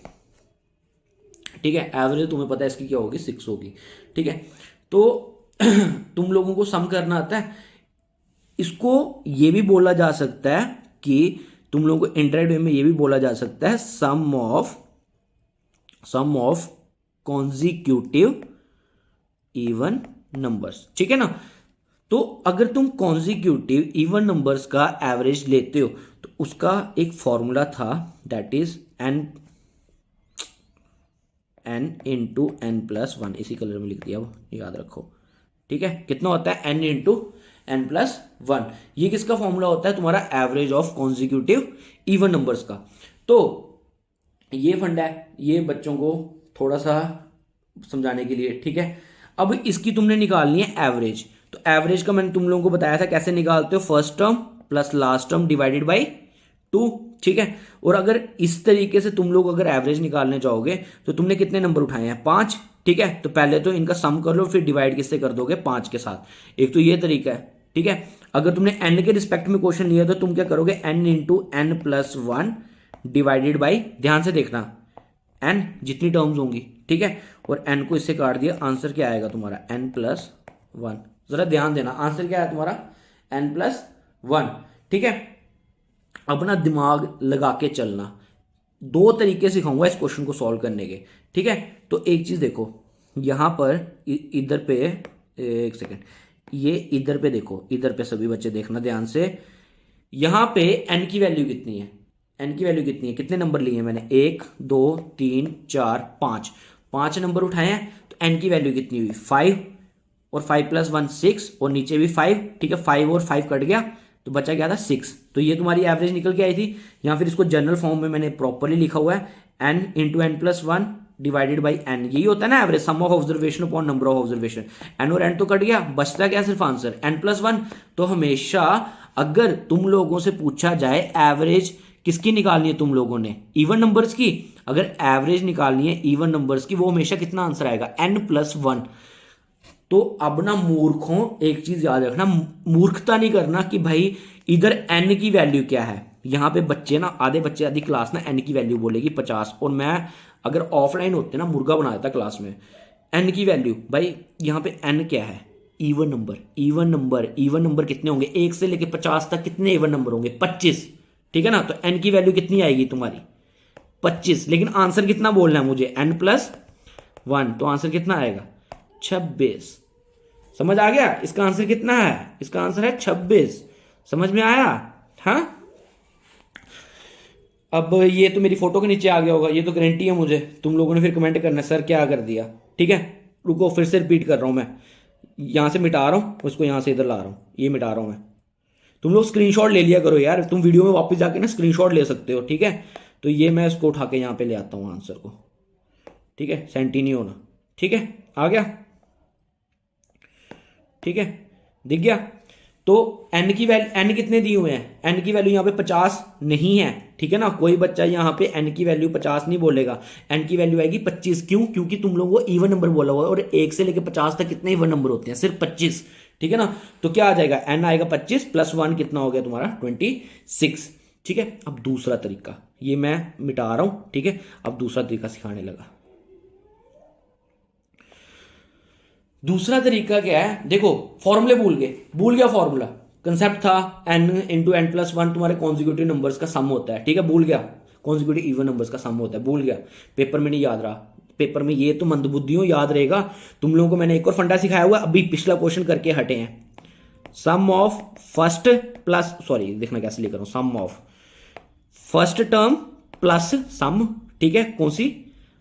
ठीक है। एवरेज तुम्हें पता है इसकी क्या होगी, 6 होगी, ठीक है। तो तुम लोगों को सम करना आता है, इसको ये भी बोला जा सकता है कि तुम लोगों को इंडायरेक्ट वे में ये भी बोला जा सकता है sum of consecutive even numbers, ठीक है ना। तो अगर तुम कॉन्जिक्यूटिव इवन नंबर्स का एवरेज लेते हो तो उसका एक फॉर्मूला था, that is n into n+1, इसी कलर में लिख दिया, वो याद रखो, ठीक है। कितना होता है, n इंटू n+1, ये किसका फॉर्मूला होता है, तुम्हारा average of consecutive even numbers का। तो ये फंडा है, ये बच्चों को थोड़ा सा समझाने के लिए, ठीक है। अब इसकी तुमने निकालनी है एवरेज, तो एवरेज का मैंने तुम लोगों को बताया था कैसे निकालते हो, first term plus last term divided by 2, ठीक है। और अगर इस तरीके से तुम लोग अगर एवरेज निकालने जाओगे तो तुमने कितने नंबर उठाए हैं, 5, ठीक है। तो पहले तो इनका सम कर लो, फिर डिवाइड किससे कर दोगे, 5 के साथ, एक तो ये तरीका है, ठीक है। अगर तुमने n के रिस्पेक्ट में क्वेश्चन लिया तो तुम क्या करोगे, n into n+1 divided by, ध्यान से देखना, n जितनी टर्म्स होंगी, ठीक है, और n को इससे काट दिया, आंसर क्या आएगा तुम्हारा n+1, जरा ध्यान देना, आंसर क्या है तुम्हारा n+1, ठीक है। अपना दिमाग लगा के चलना, 2 तरीके सिखाऊंगा इस क्वेश्चन को सॉल्व करने के, ठीक है। तो एक चीज देखो, यहां पर इधर पे, एक सेकेंड, ये इधर पे देखो, इधर पे सभी बच्चे देखना ध्यान से, यहां पे n की वैल्यू कितनी है, n की वैल्यू कितनी है, कितने नंबर लिए हैं मैंने, 1 2 3 4 5 नंबर उठाए हैं, तो n की वैल्यू कितनी हुई, 5, और 5+1 6, और नीचे भी 5, ठीक है, 5 और 5 कट गया तो बचा क्या था, 6, तो ये तुम्हारी एवरेज निकल के आई थी। या फिर इसको जनरल फॉर्म में मैंने प्रॉपरली लिखा हुआ है, n into n+1 divided by n, यही होता है ना average, sum of observation upon number of observation, n और n तो कट गया, बचता क्या सिर्फ आंसर n+1। तो हमेशा अगर तुम लोगों से पूछा जाए एवरेज किसकी निकालनी है, तुम लोगों ने इवन नंबर्स की, अगर एवरेज निकालनी है इवन नंबर्स की, वो हमेशा कितना आंसर आएगा, n+1। तो अब ना मूर्खों एक चीज याद रखना, मूर्खता नहीं करना कि भाई इधर n की वैल्यू क्या है, यहां पे बच्चे ना, आधे बच्चे आधी क्लास ना n की वैल्यू बोलेगी 50, और मैं अगर ऑफलाइन होते ना मुर्गा बना देता क्लास में, n की वैल्यू भाई यहाँ पे n क्या है, इवन नंबर कितने होंगे, 1 से लेके 50 तक कितने इवन नंबर होंगे, 25, ठीक है ना। तो n की वैल्यू कितनी आएगी तुम्हारी, 25, लेकिन आंसर कितना बोलना है मुझे, n+1, तो आंसर कितना आएगा, 26। समझ आ गया, इसका आंसर कितना है, इसका आंसर है 26, समझ में आया, हाँ। अब ये तो मेरी फोटो के नीचे आ गया होगा, ये तो गारंटी है मुझे, तुम लोगों ने फिर कमेंट करना सर क्या कर दिया, ठीक है। रुको फिर से रिपीट कर रहा हूं मैं, यहां से मिटा रहा हूं, उसको यहां से इधर ला रहा हूं, ये मिटा रहा हूं मैं, तुम लोग स्क्रीनशॉट ले लिया करो यार, तुम वीडियो में वापस जाके ना स्क्रीनशॉट ले सकते हो, ठीक है। तो ये मैं इसको उठा के यहां पे ले आता हूं आंसर को, ठीक है, सेंटी नहीं होना, ठीक है, आ गया, ठीक है, दिख गया। तो n की वैल्यू, n कितने दिए हुए हैं, n की वैल्यू यहाँ पे 50 नहीं है, ठीक है ना। कोई बच्चा यहाँ पे n की वैल्यू 50 नहीं बोलेगा, n की वैल्यू आएगी 25। क्यों? क्योंकि तुम लोगों को इवन नंबर बोला हुआ है और 1 से लेकर 50 तक कितने इवन नंबर होते हैं, सिर्फ 25, ठीक है ना। तो क्या आ जाएगा, n आएगा 25 प्लस 1 कितना हो गया तुम्हारा 26, ठीक है। अब दूसरा तरीका, ये मैं मिटा रहा हूं, ठीक है। अब दूसरा तरीका सिखाने लगा। दूसरा तरीका क्या है, देखो फॉर्मूले भूल गया फॉर्मूला, कंसेप्ट था n into n plus one तुम्हारे कॉन्जिक्यूटिव नंबर्स का सम होता है, ठीक है, भूल गया। कॉन्जिक्यूटिव इवन नंबर्स का सम होता है, भूल गया, पेपर में नहीं याद रहा। पेपर में ये तो मंदबुद्धियों याद रहेगा। तुम लोगों को मैंने एक और फंडा सिखाया हुआ, अभी पिछला क्वेश्चन करके हटे हैं। सम ऑफ फर्स्ट प्लस, सॉरी देखना कैसे लिख रहा हूं, सम ऑफ फर्स्ट टर्म प्लस सम, ठीक है, कौन सी,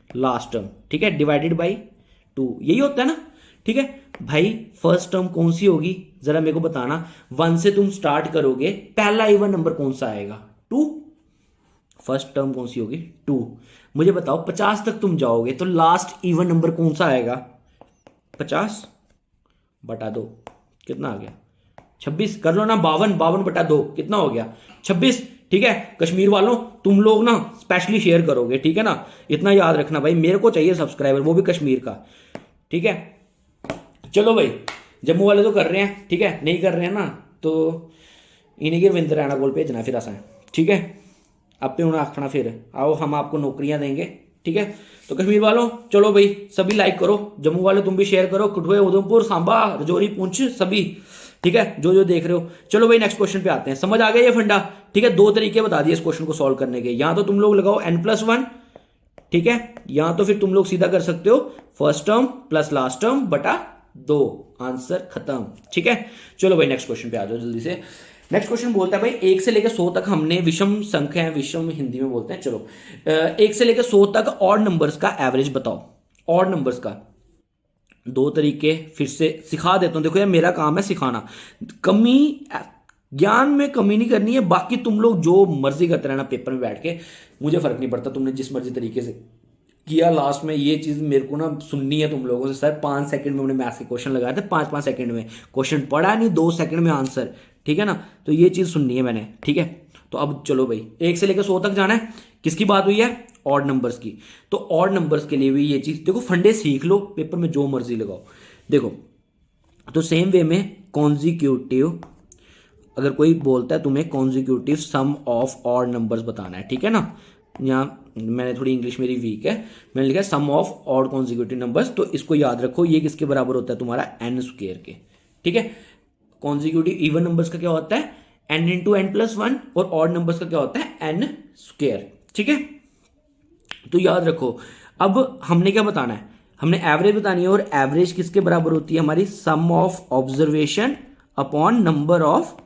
लास्ट टर्म, ठीक है, डिवाइडेड बाई 2, यही होता है ना, ठीक है भाई। फर्स्ट टर्म कौन सी होगी जरा मेरे को बताना, 1 से तुम स्टार्ट करोगे, पहला इवन नंबर कौन सा आएगा, 2। फर्स्ट टर्म कौन सी होगी, 2। मुझे बताओ 50 तक तुम जाओगे तो लास्ट इवन नंबर कौन सा आएगा, 50 बटा 2 कितना आ गया, 26। कर लो ना, 52 बटा 2 कितना हो गया, 26, ठीक है। कश्मीर वालों तुम लोग ना स्पेशली शेयर करोगे, ठीक है ना, इतना याद रखना भाई, मेरे को चाहिए सब्सक्राइबर, वो भी कश्मीर का, ठीक है। चलो भाई, जम्मू वाले तो कर रहे हैं, ठीक है, नहीं कर रहे हैं ना तो इन्हीं के रविंद्र रैना कोल भेजना फिर असा, ठीक है। आपे उन्हें आखना फिर आओ हम आपको नौकरियां देंगे, ठीक है। तो कश्मीर वालों चलो भाई सभी लाइक करो, जम्मू वाले तुम भी शेयर करो, कठुए, उधमपुर, सांबा, रजौरी, पुंछ सभी, ठीक है, जो जो देख रहे हो। चलो भाई नेक्स्ट क्वेश्चन पे आते हैं। समझ आ गया ये फंडा, ठीक है। 2 तरीके बता दिए इस क्वेश्चन को सॉल्व करने के, यहां तो तुम लोग लगाओ n+1, ठीक है, यहां तो फिर तुम लोग सीधा कर सकते हो first term plus last term बटा 2, आंसर खत्म, ठीक है। चलो भाई नेक्स्ट क्वेश्चन पे आ जाओ जल्दी से। नेक्स्ट क्वेश्चन बोलता है भाई 1 से लेकर 100 तक हमने विषम संख्या है, विषम हिंदी में बोलते हैं, चलो 1 से लेकर 100 तक ऑड नंबर्स का एवरेज बताओ। ऑड नंबर्स का 2 तरीके फिर से सिखा देता हूं। देखो यार मेरा काम है सिखाना, कमी ज्ञान में कमी नहीं करनी है, बाकी तुम लोग जो मर्जी करते रहना पेपर में बैठ के, मुझे फर्क नहीं पड़ता, तुमने जिस मर्जी तरीके से किया। लास्ट में ये चीज मेरे को ना सुननी है तुम लोगों से, सर 5 सेकंड में हमने मैथ्स के क्वेश्चन लगाए थे, 5-5 सेकंड में क्वेश्चन पढ़ा नहीं, 2 सेकंड में आंसर, ठीक है ना। तो ये चीज सुननी है मैंने, ठीक है। तो अब चलो भाई 1 से लेकर 100 तक जाना है, किसकी बात हुई है, ऑड नंबर्स की। तो ऑड नंबर्स के लिए भी ये चीज देखो, फंडे सीख लो, पेपर में जो मर्जी लगाओ। देखो तो सेम वे में कॉन्जिक्यूटिव, अगर कोई बोलता है तुम्हें consecutive sum of odd numbers बताना है, ठीक है ना, यहाँ मैंने थोड़ी इंग्लिश मेरी वीक है, मैंने लिखा है sum of odd consecutive numbers, तो इसको याद रखो, ये किसके बराबर होता है तुम्हारा n² के, ठीक है। कॉन्जिक्यूटिव इवन नंबर्स का क्या होता है n इंटू n+1 और ऑड नंबर्स का क्या होता है n², ठीक है। तो याद रखो, अब हमने क्या बताना है, हमने एवरेज बतानी है, और एवरेज किसके बराबर होती है हमारी, sum of observation upon number of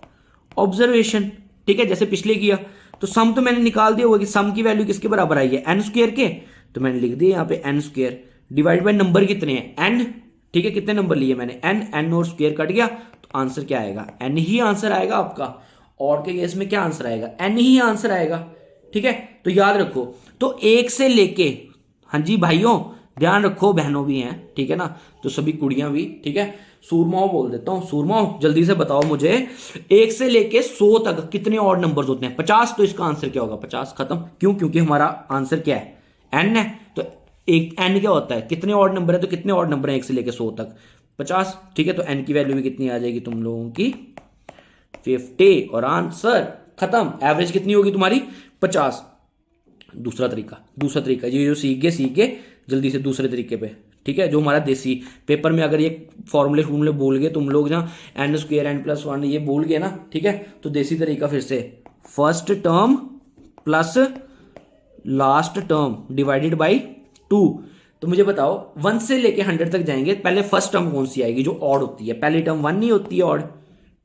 observation, ठीक है, जैसे पिछले किया। तो सम तो मैंने निकाल दिया होगा कि सम की वैल्यू किसके बराबर आई है, n² के, तो मैंने लिख दिया यहाँ पे n² डिवाइड बाय नंबर कितने हैं n, ठीक है, कितने नंबर लिए मैंने n और स्क्वायर कट गया, तो आंसर क्या आएगा, n ही आंसर आएगा आपका। और के केस में क्या आंसर आएगा, n ही आंसर आएगा, ठीक है। तो याद रखो, तो 1 से लेके, हाँ जी भाइयों ध्यान रखो, बहनों भी हैं, ठीक है ना, तो सभी कुड़ियां भी, ठीक है। सूरमाओ बोल देता हूं, सूरमाओ जल्दी से बताओ मुझे 1 से लेके 100 तक कितने ऑड नंबर्स होते हैं, 50, तो इसका आंसर क्या होगा, 50 खत्म। क्यों, क्योंकि हमारा आंसर क्या है, n है, तो एक n क्या होता है, कितने ऑड नंबर है, तो कितने ऑड नंबर है 1 से लेके 100 तक, 50, ठीक है। तो n की वैल्यू भी कितनी आ जाएगी तुम लोगों की 50, और आंसर खत्म। एवरेज कितनी होगी तुम्हारी 50। दूसरा तरीका ये जो सीख गए जल्दी से दूसरे तरीके पे, ठीक है, जो हमारा देसी पेपर में अगर ये फॉर्मूले भूल गए तुम लोग, जहाँ n² n+1 ये भूल गए ना, ठीक है। तो देसी तरीका फिर से, first term plus last term divided by 2। तो मुझे बताओ 1 से लेके 100 तक जाएंगे, पहले फर्स्ट टर्म कौन सी आएगी जो ऑड होती है, पहली टर्म 1 नहीं होती है ऑड,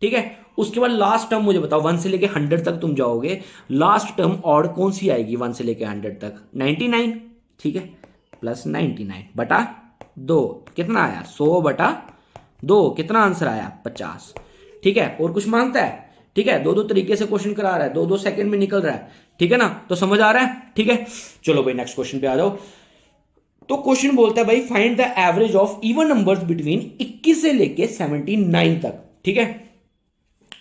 ठीक है। उसके बाद लास्ट टर्म मुझे बताओ 1 से लेके 100 तक तुम जाओगे, लास्ट टर्म ऑड कौन सी आएगी 1 से लेके 100 तक, 99, ठीक है, प्लस 99 बटा 2 कितना आया 100 बटा 2, कितना आंसर आया 50, ठीक है। और कुछ मांगता है, ठीक है, 2 तरीके से क्वेश्चन करा रहा है, 2 सेकंड में निकल रहा है, ठीक है ना, तो समझ आ रहा है, ठीक है। चलो भाई नेक्स्ट क्वेश्चन पे आ जाओ। तो क्वेश्चन बोलता है भाई find the average of even numbers between 21 से लेके 79 तक, ठीक है।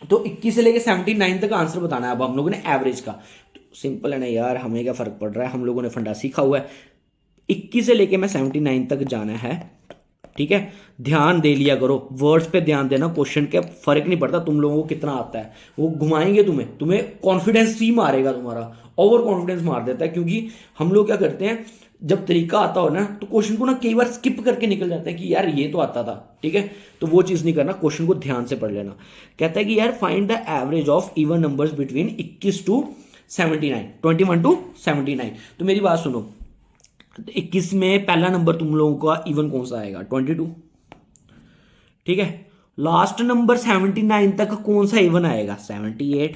तो 21 से लेके 79 तक आंसर बताना है अब हम लोगों ने एवरेज का। तो सिंपल है ना यार, हमें क्या फर्क पड़ रहा है, हम लोगों ने फंडा सीखा हुआ है। 21 से लेके मैं 79 तक जाना है, ठीक है। ध्यान दे लिया करो, वर्ड्स पे ध्यान देना, क्वेश्चन के फर्क नहीं पड़ता तुम लोगों को कितना आता है, वो घुमाएंगे तुम्हें, तुम्हें कॉन्फिडेंस ही मारेगा, तुम्हारा ओवर कॉन्फिडेंस मार देता है। क्योंकि हम लोग क्या करते हैं, जब तरीका आता हो ना तो क्वेश्चन को ना कई बार स्किप करके निकल जाता है कि यार ये तो आता था, ठीक है। तो वो चीज नहीं करना, क्वेश्चन को ध्यान से पढ़ लेना। कहता है कि यार find the average of even numbers between 21 to 79, 21 to 79। तो मेरी बात सुनो, 21 में पहला नंबर तुम लोगों का इवन कौन सा आएगा, 22, ठीक है। लास्ट नंबर 79 तक कौन सा इवन आएगा, 78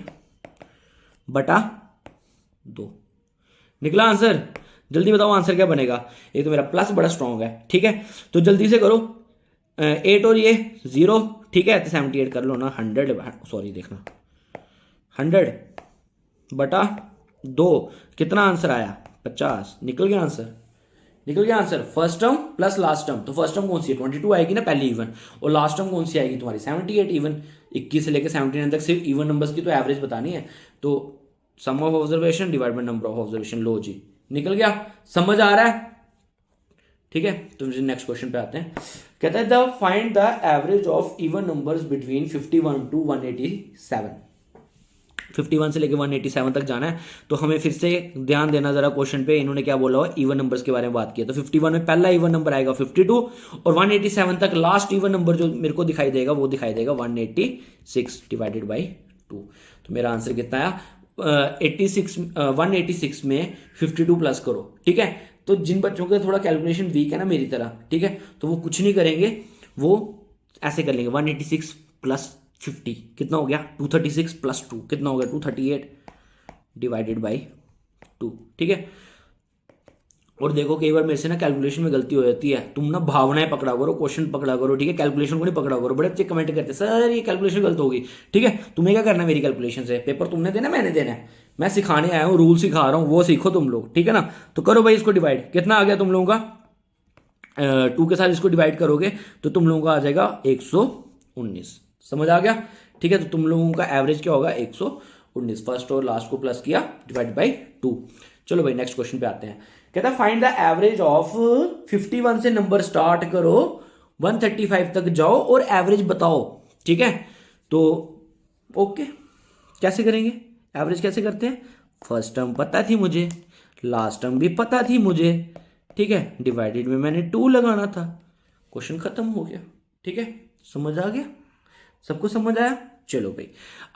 बटा 2। निकला आंसर? जल्दी बताओ आंसर क्या बनेगा। ये तो मेरा प्लस बड़ा स्ट्रांग है, ठीक है। तो जल्दी से करो, 8 और ये 0, ठीक है। तो 78 कर लो ना, 100, सॉरी देखना, 100 बटा 2, कितना आंसर आया, 50। निकल गया आंसर, निकल गया answer. First term plus last term, तो फर्स्ट टर्म कौन सी है, 22 आएगी ना पहली इवन, और लास्ट टर्म कौन सी आएगी तुम्हारी, 78 इवन। 21 से लेकर 79 तक सिर्फ इवन नंबर्स की तो एवरेज बतानी है। तो sum of observation divide by number of observation, लो जी निकल गया। समझ आ रहा है, ठीक है। तो नेक्स्ट क्वेश्चन पे आते हैं। कहता है the find the average of even numbers between 51 to 187। 51 से लेकर 187 तक जाना है। तो हमें फिर से ध्यान देना जरा क्वेश्चन पे, इन्होंने क्या बोला हुआ, इवन नंबर्स के बारे में बात किया। तो 51 में पहला इवन नंबर आएगा 52, और 187 तक लास्ट इवन नंबर जो मेरे को दिखाई देगा वो दिखाई देगा 186 डिवाइडेड बाई 2। तो मेरा आंसर कितना आया, 186 में 52 प्लस करो, ठीक है। तो जिन बच्चों का थोड़ा कैलकुलेशन वीक है ना मेरी तरह, ठीक है, तो वो कुछ नहीं करेंगे, वो ऐसे कर लेंगे, 186 प्लस 50 कितना हो गया, 236 प्लस 2 कितना हो गया, 238 डिवाइडेड बाई 2, ठीक है। और देखो कई बार मेरे से ना कैलकुलेशन में गलती हो जाती है, तुम ना भावनाएं पकड़ा करो, क्वेश्चन पकड़ा करो, ठीक है। कैलकुलेशन को नहीं पकड़ा करो। बड़े अच्छे कमेंट करते हैं सर ये कैलकुलेशन गलत होगी, ठीक है। तुम्हें क्या करना है मेरी कैलकुलेशन से, पेपर तुमने देना मैंने देना है, मैं सिखाने आया हूँ, रूल सिखा रहा हूँ, वो सीखो तुम लोग, ठीक है ना। तो करो भाई इसको डिवाइड, कितना आ गया तुम लोगों का, 2 के साथ इसको डिवाइड करोगे तो तुम लोगों का आ जाएगा 119। समझ आ गया, ठीक है। तो तुम लोगों का एवरेज क्या होगा, 119। फर्स्ट और लास्ट को प्लस किया, डिवाइड बाई 2। चलो भाई नेक्स्ट क्वेश्चन पे आते हैं। कहता है फाइंड द एवरेज ऑफ 51 से नंबर स्टार्ट करो 135 तक जाओ और एवरेज बताओ, ठीक है। तो ओके, कैसे करेंगे, एवरेज कैसे करते हैं, फर्स्ट टर्म पता थी मुझे, लास्ट टर्म भी पता थी मुझे, ठीक है। डिवाइडेड में मैंने 2 लगाना था, क्वेश्चन खत्म हो गया, ठीक है। समझ आ गया, सबको समझ आया। चलो भाई,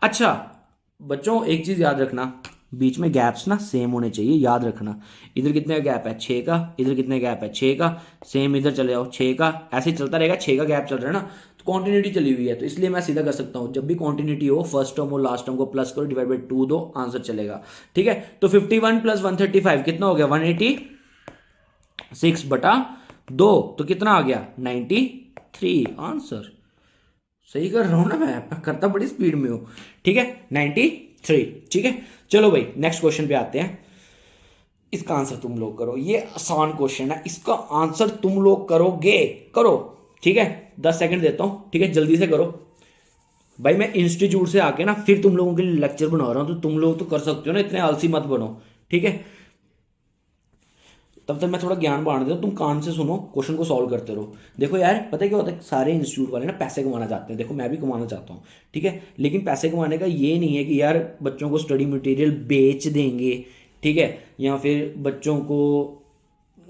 अच्छा बच्चों एक चीज याद रखना, बीच में गैप्स ना सेम होने चाहिए, याद रखना। इधर कितने गैप है, 6 का, इधर कितने गैप है, 6 का, सेम इधर चले जाओ 6 का, ऐसे ही चलता रहेगा, 6 का गैप चल रहा है ना, तो कॉन्टिन्यूटी चली हुई है, तो इसलिए मैं सीधा कर सकता हूं, जब भी कॉन्टिन्यूटी हो फर्स्ट टर्म और लास्ट टर्म को प्लस करो, डिवाइड बाई 2 दो, आंसर चलेगा, ठीक है। तो 51 प्लस 135 कितना हो गया, 186 बटा 2, तो कितना आ गया, 93 आंसर। सही कर रहा हूं ना मैं करता बड़ी स्पीड में हूं, ठीक है, 93, ठीक है। चलो भाई नेक्स्ट क्वेश्चन पे आते हैं। इसका आंसर तुम लोग करो, ये आसान क्वेश्चन है, इसका आंसर तुम लोग करोगे, करो, ठीक है। 10 सेकंड देता हूं, ठीक है, जल्दी से करो भाई। मैं इंस्टीट्यूट से आके ना फिर तुम लोगों के लिए लेक्चर बना रहा हूं, तो तुम लोग तो कर सकते हो ना, इतने आलसी मत बनो, ठीक है। तब तक मैं थोड़ा ज्ञान बांट देता हूं, तुम कान से सुनो, क्वेश्चन को सॉल्व करते रहो। देखो यार पता है क्या होता है, सारे इंस्टीट्यूट वाले ना पैसे कमाना चाहते हैं, देखो मैं भी कमाना चाहता हूँ, ठीक है। लेकिन पैसे कमाने का ये नहीं है कि यार बच्चों को स्टडी मटेरियल बेच देंगे, ठीक है, या फिर बच्चों को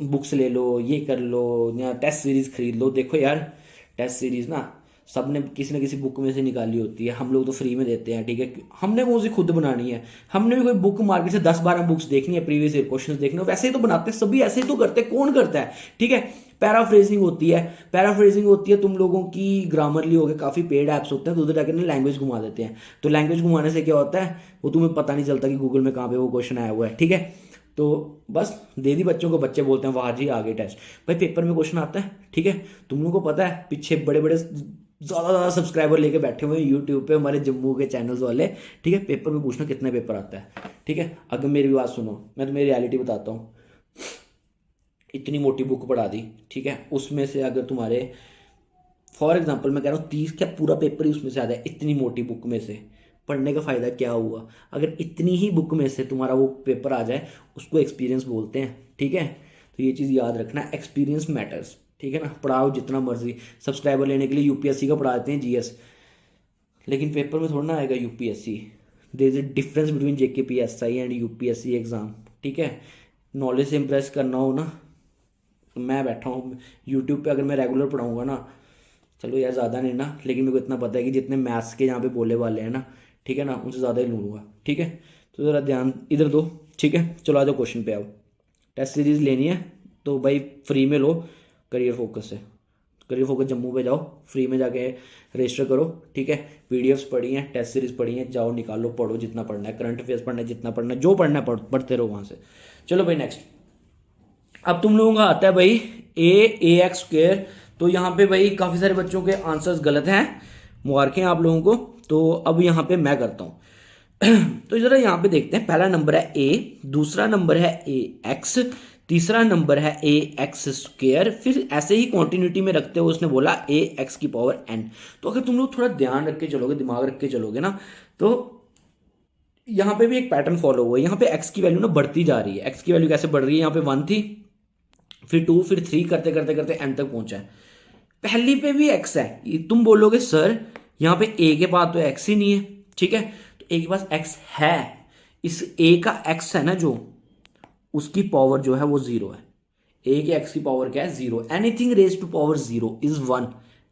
बुक्स ले लो, ये कर लो, या टेस्ट सीरीज खरीद लो। देखो यार टेस्ट सीरीज ना सब ने किसी ना किसी बुक में से निकाली होती है, हम लोग तो फ्री में देते हैं, ठीक है। हमने कौन सी खुद बनानी है, हमने भी कोई बुक मार्केट से 10-12 बुक्स देखनी है, प्रीवियस ईयर क्वेश्चंस देखने, वैसे ही तो बनाते हैं, सभी ऐसे ही तो करते हैं, कौन करता है, ठीक है। पैराफ्रेजिंग होती है, पैराफ्रेजिंग होती है तुम लोगों की, ग्रामरली हो गए, काफ़ी पेड ऐप्स होते हैं, तो उधर जाकर ना लैंग्वेज घुमा देते हैं। तो लैंग्वेज घुमाने से क्या होता है, वो तुम्हें पता नहीं चलता कि गूगल में कहाँ पे वो क्वेश्चन आया हुआ है, ठीक है। तो बस दे दी बच्चों को, बच्चे बोलते हैं वाह जी आ गए टेस्ट, भाई पेपर में क्वेश्चन आता है, ठीक है। तुम लोगों को पता है पीछे बड़े बड़े ज़्यादा सब्सक्राइबर लेके बैठे हुए हैं यूट्यूब पे, हमारे जम्मू के चैनल्स वाले, ठीक है। पेपर में पूछना कितने पेपर आता है, ठीक है। अगर मेरी भी बात सुनो, मैं तुम्हें रियलिटी बताता हूँ, इतनी मोटी बुक पढ़ा दी, ठीक है, उसमें से अगर तुम्हारे फॉर एग्जाम्पल मैं कह रहा हूँ 30 क्या पूरा पेपर ही उसमें से आता है, इतनी मोटी बुक में से पढ़ने का फ़ायदा क्या हुआ? अगर इतनी ही बुक में से तुम्हारा वो पेपर आ जाए, उसको एक्सपीरियंस बोलते हैं, ठीक है। तो ये चीज़ याद रखना, एक्सपीरियंस मैटर्स, ठीक है ना। पढ़ाओ जितना मर्जी, सब्सक्राइबर लेने के लिए यूपीएससी का पढ़ाते हैं, जीएस, लेकिन पेपर में थोड़ा ना आएगा UPSC. There is a difference between JKPSI and UPSC exam, ठीक है। नॉलेज से इम्प्रेस करना हो ना, तो मैं बैठा हूँ यूट्यूब पे, अगर मैं रेगुलर पढ़ाऊँगा ना, चलो यार ज़्यादा नहीं ना, लेकिन मेरे को इतना पता है कि जितने मैथ्स के यहाँ पे बोले वाले हैं ना, ठीक है ना, उनसे ज़्यादा ही लूँगा, ठीक है। तो ज़रा ध्यान इधर दो, ठीक है। चलो आ जाओ क्वेश्चन पे आओ। टेस्ट सीरीज़ लेनी है तो भाई फ्री में लो, करियर फोकस से। करियर फोकस जम्मू पे जाओ, फ्री में जाके रजिस्टर करो, ठीक है। पीडीएफ्स पढ़ी हैं, टेस्ट सीरीज पढ़ी हैं, जाओ निकालो, पढ़ो जितना पढ़ना है, करंट अफेयर्स पढ़ना है जितना पढ़ना है, जो पढ़ना है पढ़ते रहो वहाँ से। चलो भाई नेक्स्ट, अब तुम लोगों का आता है भाई ए एक्स स्क्वेयर। तो यहाँ पे भाई काफ़ी सारे बच्चों के आंसर्स गलत हैं, मुबारकें आप लोगों को। तो अब यहाँ पे मैं करता हूँ तो जरा यहाँ पे देखते हैं, पहला नंबर है ए, दूसरा नंबर है ए एक्स, तीसरा नंबर है ए एक्स स्क्वेयर, फिर ऐसे ही कॉन्टिन्यूटी में रखते हुए उसने बोला ए एक्स की पावर एन। तो अगर तुम लोग थोड़ा ध्यान रख के चलोगे, दिमाग रख के चलोगे ना, तो यहाँ पे भी एक पैटर्न फॉलो हुआ है। यहाँ पे एक्स की वैल्यू ना बढ़ती जा रही है। एक्स की वैल्यू कैसे बढ़ रही है? यहाँ पे 1 थी, फिर 2, फिर 3 करते करते करते एन तक पहुंचा है। पहली पे भी एक्स है, तुम बोलोगे सर यहाँ पे ए के पास तो एक्स ही नहीं है, ठीक है। तो ए के पास एक्स है, इस ए का एक्स है ना जो, उसकी पावर जो है वो 0 है। ए के एक्स की पावर क्या है? 0। Anything raise to power 0 is 1,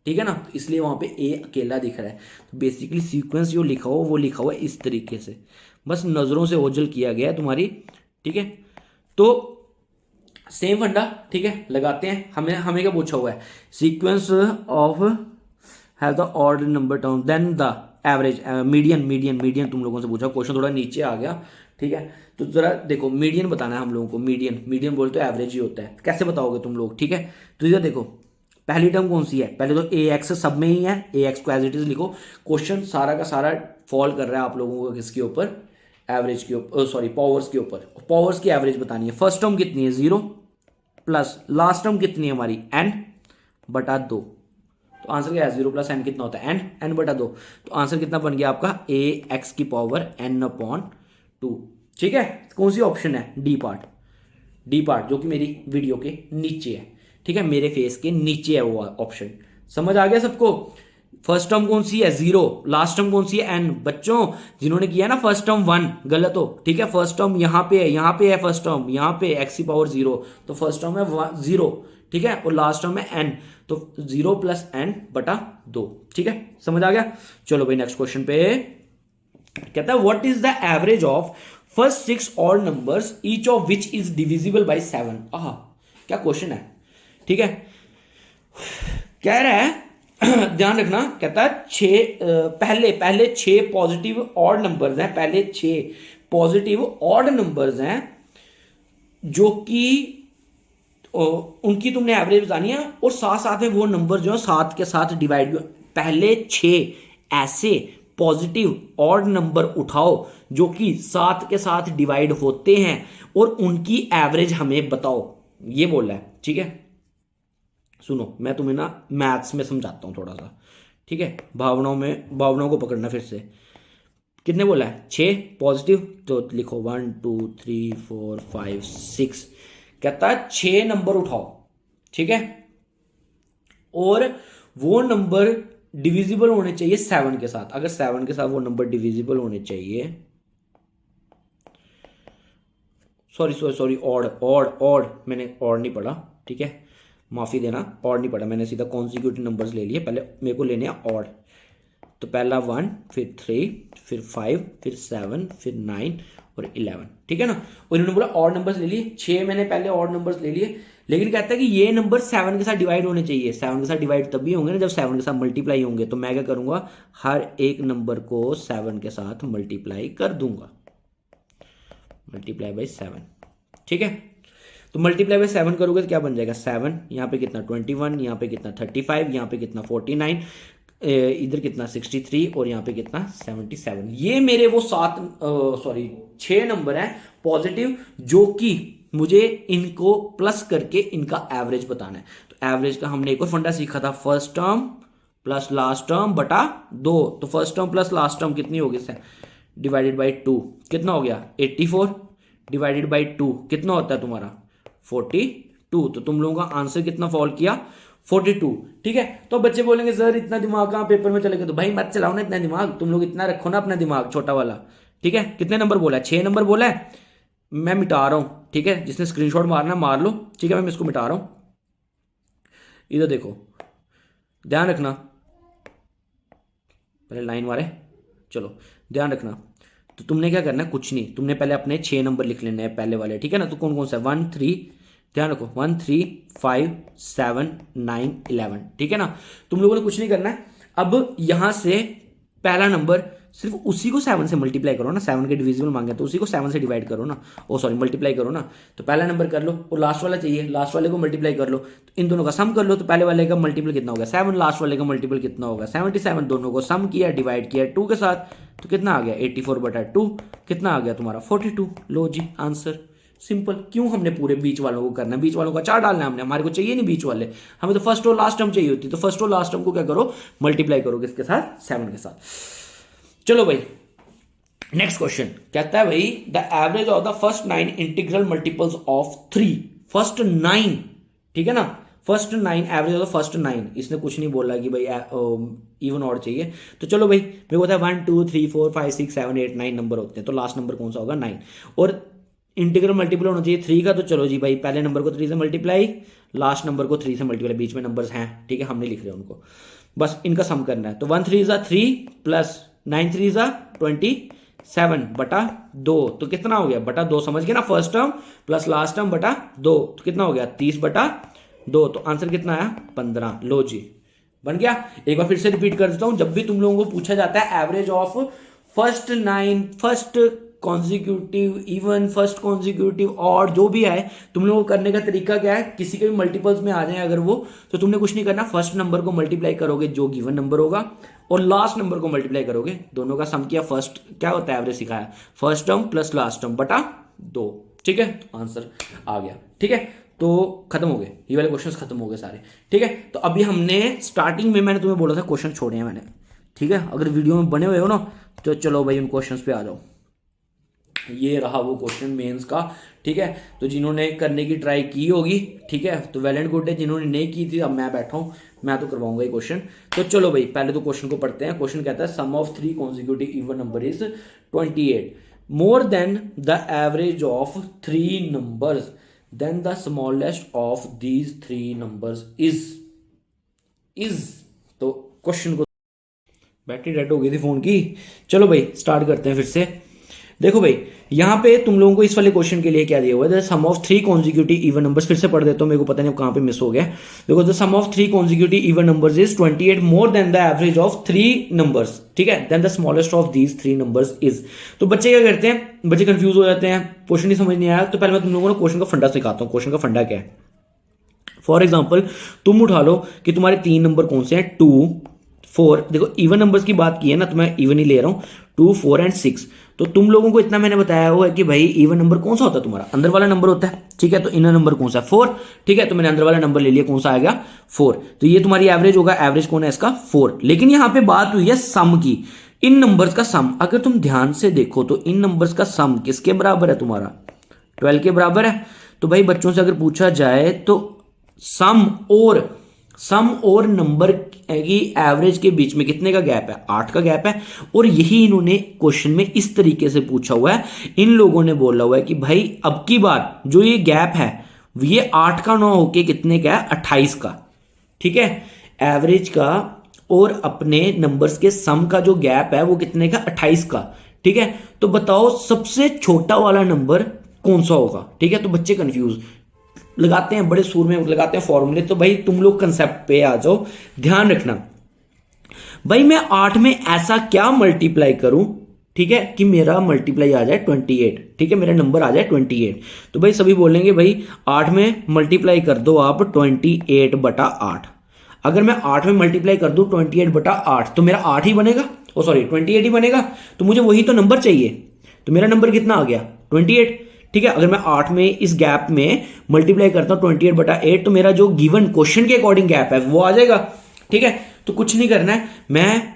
ठीक है ना। तो इसलिए वहां पे ए अकेला दिख रहा है। तो बेसिकली सीक्वेंस जो लिखा हुआ वो लिखा हुआ है इस तरीके से, बस नजरों से ओझल किया गया है तुम्हारी, ठीक है। तो सेम फंडा, ठीक है, लगाते हैं। हमें क्या पूछा हुआ है? Sequence of have the odd number term then the average, median तुम लोगों से पूछा। क्वेश्चन थोड़ा नीचे आ गया, ठीक है। तो जरा देखो, मीडियन बताना है हम लोगों को। मीडियन बोले तो एवरेज ही होता है। कैसे बताओगे तुम लोग, ठीक है। तो इधर देखो, पहली टर्म कौन सी है? पहले तो ए एक्स सब में ही है, ए एक्स को एज इट इज लिखो। क्वेश्चन सारा का सारा फॉल कर रहा है आप लोगों को किसके ऊपर? एवरेज के ऊपर, सॉरी पावर्स के ऊपर। पावर्स की एवरेज बतानी है। फर्स्ट टर्म कितनी है? 0 प्लस लास्ट टर्म कितनी है हमारी? n बटा 2। तो आंसर क्या है? 0 प्लस n कितना होता है? n बटा 2। तो आंसर कितना बन गया आपका? ए एक्स की पावर n/2, ठीक है। कौन सी ऑप्शन है? डी पार्ट, जो कि मेरी वीडियो के नीचे है, ठीक है, मेरे फेस के नीचे है वो ऑप्शन। समझ आ गया सबको? फर्स्ट टर्म कौन सी है? 0। लास्ट टर्म कौन सी है? n। बच्चों जिन्होंने किया ना फर्स्ट टर्म 1, गलत हो, ठीक है। फर्स्ट टर्म यहाँ पे है फर्स्ट टर्म, यहाँ पे x की पावर 0, तो फर्स्ट टर्म है 0, ठीक है, और लास्ट टर्म है n, तो 0 प्लस n बटा 2, ठीक है। समझ आ गया? चलो भाई नेक्स्ट क्वेश्चन पे कहता है what is the average of first 6 odd numbers each of which is divisible by 7। आहा, क्या क्वेश्चन है, ठीक है। कह रहा है ध्यान रखना, कहता है पहले 6 पॉजिटिव ऑड नंबर्स हैं, पहले 6 पॉजिटिव ऑड नंबर्स हैं जो कि उनकी तुमने एवरेज बतानी है, और साथ साथ में वो नंबर जो है 7 के साथ डिवाइड। पहले 6 ऐसे पॉजिटिव ऑड नंबर उठाओ जो कि 7 के साथ डिवाइड होते हैं और उनकी एवरेज हमें बताओ, ये बोल रहा है, ठीक है। सुनो, मैं तुम्हें ना मैथ्स में समझाता हूं थोड़ा सा, ठीक है। भावनाओं को पकड़ना फिर से। कितने बोला है? 6 पॉजिटिव, तो लिखो 1 2 3 4 5 6। कहता है 6 नंबर उठाओ, ठीक है, और वो नंबर डिविजिबल होने चाहिए 7 के साथ। अगर 7 के साथ वो नंबर डिविजिबल होने चाहिए, सॉरी ऑड, मैंने ऑड नहीं पढ़ा, ठीक है, माफी देना, ऑड नहीं पढ़ा मैंने, सीधा कॉन्सिक्यूटिव नंबर्स ले लिए। पहले मेरे को लेने हैं ऑड, तो पहला 1, फिर 3, फिर 5, फिर 7, फिर 9 और 11, ठीक है ना। और इन्होंने बोला ऑड नंबर्स ले लिए, 6 मैंने पहले ऑड नंबर्स ले लिए, लेकिन कहता है कि ये नंबर 7 के साथ डिवाइड होने चाहिए। 7 के साथ डिवाइड तभी होंगे ना जब 7 के साथ मल्टीप्लाई होंगे। तो मैं क्या करूंगा? हर एक नंबर को 7 के साथ मल्टीप्लाई कर दूंगा, मल्टीप्लाई बाई 7, ठीक है। तो मल्टीप्लाई बाई 7 करोगे तो क्या बन जाएगा? 7, यहाँ पे कितना 21, यहाँ पे कितना 35, यहाँ पे कितना 49, इधर कितना 63 और यहाँ पे कितना 77। ये मेरे वो 6 नंबर हैं पॉजिटिव जो कि मुझे इनको प्लस करके इनका एवरेज बताना है। तो एवरेज का हमने एक और फंडा सीखा था, first term plus last term बटा 2, तो first term plus last term कितनी होगी सर, डिवाइडेड बाई 2 कितना हो गया 84 डिवाइडेड बाई 2 कितना होता है तुम्हारा 42। तो तुम लोगों का आंसर कितना फॉल किया 42। ठीक है, तो बच्चे बोलेंगे सर इतना दिमाग कहाँ पेपर में चलेगा, तो भाई मत चलाओ ना इतना दिमाग, तुम लोग इतना रखो ना अपना दिमाग छोटा वाला। ठीक है, कितने नंबर बोला है 6 नंबर बोला है, मैं मिटा रहा हूं। ठीक है, जिसने स्क्रीनशॉट मारना मार लो। ठीक है, मैं इसको मिटा रहा हूं, इधर देखो ध्यान रखना, पहले लाइन मारे, चलो ध्यान रखना। तो तुमने क्या करना है, कुछ नहीं, तुमने पहले अपने 6 नंबर लिख लेने हैं पहले वाले। ठीक है ना, तो कौन कौन सा 1 3, ध्यान रखो 1 3 5 7 9 11। ठीक है ना, तुम लोगों ने कुछ नहीं करना है। अब यहां से पहला नंबर सिर्फ उसी को 7 से मल्टीप्लाई करो ना, 7 के डिविजिबल मांगे तो उसी को 7 से डिवाइड करो ना, ओ सॉरी मल्टीप्लाई करो ना। तो पहला नंबर कर लो, और लास्ट वाला चाहिए, लास्ट वाले को मल्टीप्लाई कर लो, तो इन दोनों का सम कर लो। तो पहले वाले का मल्टीपल कितना होगा 7, लास्ट वाले का मल्टीपल कितना होगा 77, दोनों को सम किया डिवाइड किया 2 के साथ, तो कितना आ गया 84 बटा 2, कितना आ गया तुम्हारा 42। लो जी आंसर, सिंपल। क्यों हमने पूरे बीच वालों को करना है, बीच वालों का 4 डालना है हमने, हमारे को चाहिए नहीं बीच वाले, हमें तो फर्स्ट और लास्ट टर्म चाहिए होती है। तो फर्स्ट और लास्ट टर्म को क्या करो मल्टीप्लाई करो किसके साथ 7 के साथ। चलो भाई नेक्स्ट क्वेश्चन कहता है भाई the average of the first 9 integral multiples of 3, first 9। ठीक है ना, first 9 average of the first 9, इसने कुछ नहीं बोला कि भाई इवन ऑड चाहिए। तो चलो भाई मेरे को पता है 1 2 3 4 5 6 7 8 9 नंबर होते हैं, तो लास्ट नंबर कौन सा होगा 9, और इंटीग्रल मल्टीपल होना चाहिए 3 का। तो चलो जी भाई पहले नंबर को 3 से मल्टीप्लाई, लास्ट नंबर को 3 से मल्टीप्लाई, बीच में नंबर्स हैं। ठीक है, हमने लिख रहे हैं उनको, बस इनका सम करना है। तो 1 3 ज़ा 3 प्लस 9 3 ज़ा 27 बटा 2, तो कितना हो गया बटा 2, समझ गए ना, first term plus last term बटा 2, तो कितना हो गया 30 बटा 2, तो आंसर कितना आया 15। लो जी बन गया। एक बार फिर से रिपीट कर देता हूं, जब भी तुम लोगों को पूछा जाता है average of first 9, first consecutive, even, first consecutive, और जो भी है, तुम लोगों को करने का तरीका क्या है, किसी के भी मल्टीपल्स में आ जाए अगर वो, तो तुमने कुछ नहीं करना, फर्स्ट नंबर को मल्टीप्लाई करोगे जो गिवन नंबर होगा, और लास्ट नंबर को मल्टीप्लाई करोगे, दोनों का सम किया, फर्स्ट क्या होता है एवरेज सिखाया, first term plus last term बटा 2। ठीक है, तो आंसर आ गया। ठीक है, तो खत्म हो गए ये वाले क्वेश्चंस, खत्म हो गए सारे। ठीक है, तो अभी हमने स्टार्टिंग में मैंने तुम्हें बोला था क्वेश्चन छोड़े हैं मैंने। ठीक है, अगर वीडियो में बने हुए हो ना तो चलो भाई उन क्वेश्चंस पे आ जाओ। ये रहा वो क्वेश्चन मेंस का। ठीक है, तो जिन्होंने करने की ट्राई की होगी, ठीक है, तो वेल एंड गुड है, जिन्होंने नहीं की थी अब मैं बैठा हूं, मैं तो करवाऊंगा ये क्वेश्चन। तो चलो भाई पहले तो क्वेश्चन को पढ़ते हैं। क्वेश्चन कहता है sum of 3 consecutive even number is 28 more than the average of 3 numbers, then the smallest of these 3 numbers is. तो क्वेश्चन को, बैटरी डेड हो गई थी फोन की। चलो भाई स्टार्ट करते हैं फिर से। देखो भाई यहाँ पे तुम लोगों को इस वाले क्वेश्चन के लिए क्या दिया हुआ है, sum of 3 consecutive even numbers, फिर से पढ़ देता हूँ, मेरे को पता नहीं कहाँ पे मिस हो गया। देखो the sum of 3 consecutive even numbers is 28 more than the average of 3 numbers. ठीक है, then the smallest of these 3 numbers is. तो बच्चे क्या करते हैं, बच्चे कंफ्यूज हो जाते हैं, क्वेश्चन नहीं समझ नहीं आया, तो पहले मैं तुम लोगों को क्वेश्चन का फंडा सिखाता हूँ। क्वेश्चन का फंडा क्या है, फॉर एग्जाम्पल तुम उठा लो कि तुम्हारे 3 नंबर कौन से हैं 2 4, देखो इवन नंबर्स की बात की है ना, तो मैं इवन ही ले रहा हूँ 2 4 एंड 6। तो तुम लोगों को इतना मैंने बताया हुआ है कि भाई इवन नंबर कौन सा होता है, तुम्हारा अंदर वाला नंबर होता है। ठीक है, तो इनर नंबर कौन सा 4। ठीक है, तो मैंने अंदर वाला नंबर ले लिया, कौन सा आ गया 4। तो ये तुम्हारी एवरेज होगा, एवरेज कौन है इसका 4। लेकिन यहां पे बात हुई है सम की, इन नंबर्स का सम। अगर तुम ध्यान से देखो तो इन नंबर्स का सम किसके बराबर है, तुम्हारा 12 के बराबर है। तो भाई बच्चों से अगर पूछा जाए तो सम और नंबर की एवरेज के बीच में कितने का गैप है, 8 का गैप है। और यही इन्होंने क्वेश्चन में इस तरीके से पूछा हुआ है, इन लोगों ने बोला हुआ है कि भाई अब की बार जो ये गैप है ये 8 का ना होके कितने का है 28 का। ठीक है, एवरेज का और अपने नंबर्स के सम का जो गैप है वो कितने का 28 का। ठीक है, तो बताओ सबसे छोटा वाला नंबर कौन सा होगा। ठीक है, तो बच्चे कंफ्यूज लगाते हैं, बड़े सूर में लगाते हैं फॉर्मूले। तो भाई तुम लोग कंसेप्ट पे आ जाओ, ध्यान रखना भाई मैं 8 में ऐसा क्या मल्टीप्लाई करूं, ठीक है, कि मेरा मल्टीप्लाई आ जाए 28। ठीक है, मेरा नंबर आ जाए 28। तो भाई सभी बोलेंगे भाई 8 में मल्टीप्लाई कर दो आप 28 बटा 8। अगर मैं 8 में मल्टीप्लाई कर दूं 28 बटा 8 तो मेरा 8 ही बनेगा, ओ सॉरी 28 ही बनेगा। तो मुझे वही तो नंबर चाहिए, तो मेरा नंबर कितना आ गया 28। ठीक है, अगर मैं 8 में इस गैप में मल्टीप्लाई करता हूं 28 बटा 8 तो मेरा जो गिवन क्वेश्चन के अकॉर्डिंग गैप है वो आ जाएगा। ठीक है, तो कुछ नहीं करना है, मैं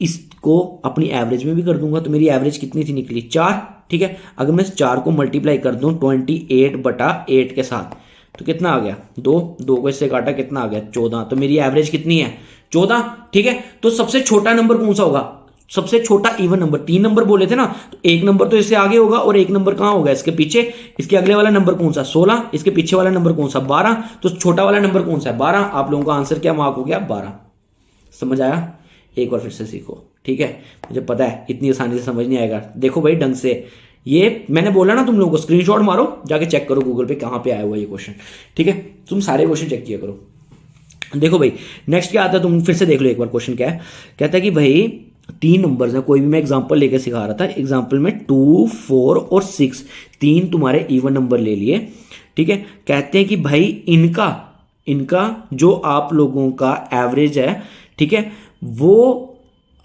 इसको अपनी एवरेज में भी कर दूंगा। तो मेरी एवरेज कितनी थी निकली 4, ठीक है। अगर मैं इस 4 को मल्टीप्लाई कर दूं 28/8 के साथ तो कितना आ गया 2, 2 को इससे काटा कितना आ गया 14। तो मेरी एवरेज कितनी है 14, ठीक है। तो सबसे छोटा नंबर कौन सा होगा, सबसे छोटा इवन नंबर, 3 नंबर बोले थे ना, तो एक नंबर तो इससे आगे होगा और एक नंबर कहां होगा इसके पीछे। इसके अगले वाला नंबर कौन सा 16, इसके पीछे वाला नंबर कौन सा 12, तो छोटा वाला नंबर कौन सा है 12। आप लोगों का आंसर क्या मार्क हो गया 12। समझ आया, एक बार फिर से सीखो, ठीक है। मुझे पता है इतनी आसानी से समझ नहीं आएगा, देखो भाई ढंग से, ये मैंने बोला ना तुम लोगों को स्क्रीनशॉट मारो, जाके चेक करो गूगल पे कहां पे आया हुआ ये क्वेश्चन, ठीक है। तुम सारे क्वेश्चन चेक किया करो। देखो भाई नेक्स्ट क्या आता है, तुम फिर से देख लो एक बार क्वेश्चन क्या है। कहता है कि भाई 3 नंबर्स हैं, कोई भी मैं एग्जांपल लेके सिखा रहा था, एग्जांपल में 2, 4 और 6 3 तुम्हारे इवन नंबर ले लिए, ठीक है। कहते हैं कि भाई इनका जो आप लोगों का एवरेज है, ठीक है, वो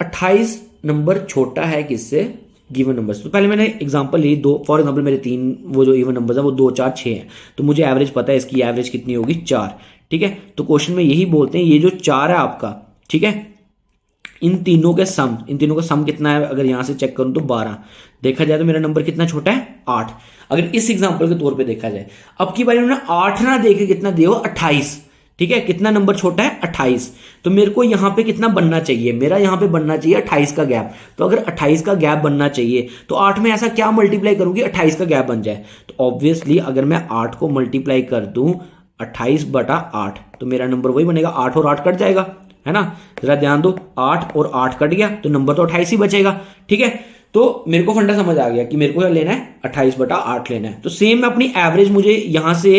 28 नंबर छोटा है किससे, गिवन नंबर से। तो पहले मैंने एग्जांपल ली 2, फॉर एग्जांपल मेरे 3 वो जो इवन नंबर्स है वो 2, 4, 6 हैं, तो मुझे एवरेज पता है, इसकी एवरेज कितनी होगी 4, ठीक है। तो क्वेश्चन में यही बोलते हैं ये जो 4 है आपका, ठीक है, इन तीनों का सम कितना है, अगर यहां से चेक करूं तो 12। देखा जाए तो मेरा नंबर कितना छोटा है 8, अगर इस एग्जांपल के तौर पे देखा जाए। अब की बार उन्होंने 8 ना देके कितना दिया 28, ठीक है, कितना नंबर छोटा है 28। तो मेरे को यहां पे कितना बनना चाहिए, मेरा यहां पे बनना चाहिए 28 का गैप। तो अगर 28 का गैप बनना चाहिए तो 8 में ऐसा क्या मल्टीप्लाई करूंगी 28 का गैप बन जाए। तो ऑब्वियसली अगर मैं 8 को मल्टीप्लाई कर दूं 28/8 तो मेरा नंबर वही बनेगा, 8 और 8 कट जाएगा, है ना। जरा ध्यान दो, 8 और 8 कट गया तो नंबर तो 28 ही बचेगा, ठीक है। तो मेरे को फंडा समझ आ गया कि मेरे को क्या लेना है 28/8 लेना है। तो सेम मैं अपनी एवरेज, मुझे यहां से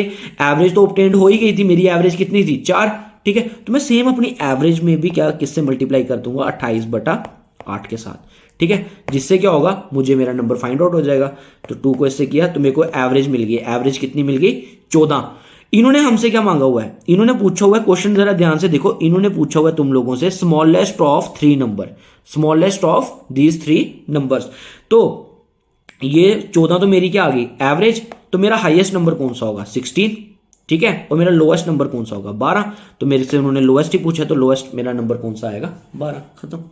एवरेज तो ऑब्टेन्ड हो ही गई थी, मेरी एवरेज कितनी थी 4, ठीक है। तो मैं सेम अपनी एवरेज में भी क्या किससे मल्टीप्लाई कर दूंगा 28/8 के साथ, ठीक है, जिससे क्या होगा मुझे मेरा नंबर फाइंड आउट हो जाएगा। तो 2 को इससे किया तो मेरे को एवरेज मिल गई, एवरेज कितनी मिल गई 14। इन्होंने हमसे क्या मांगा हुआ है, इन्होंने पूछा हुआ है क्वेश्चन, जरा ध्यान से देखो, इन्होंने पूछा हुआ है तुम लोगों से smallest of 3 number, smallest of these 3 numbers. तो ये 14 तो मेरी क्या आ गई एवरेज, तो मेरा हाईएस्ट नंबर कौन सा होगा 16, ठीक है, और मेरा लोएस्ट नंबर कौन सा होगा 12। तो मेरे से उन्होंने लोएस्ट ही पूछा, तो लोएस्ट मेरा नंबर कौन सा आएगा 12, खत्म,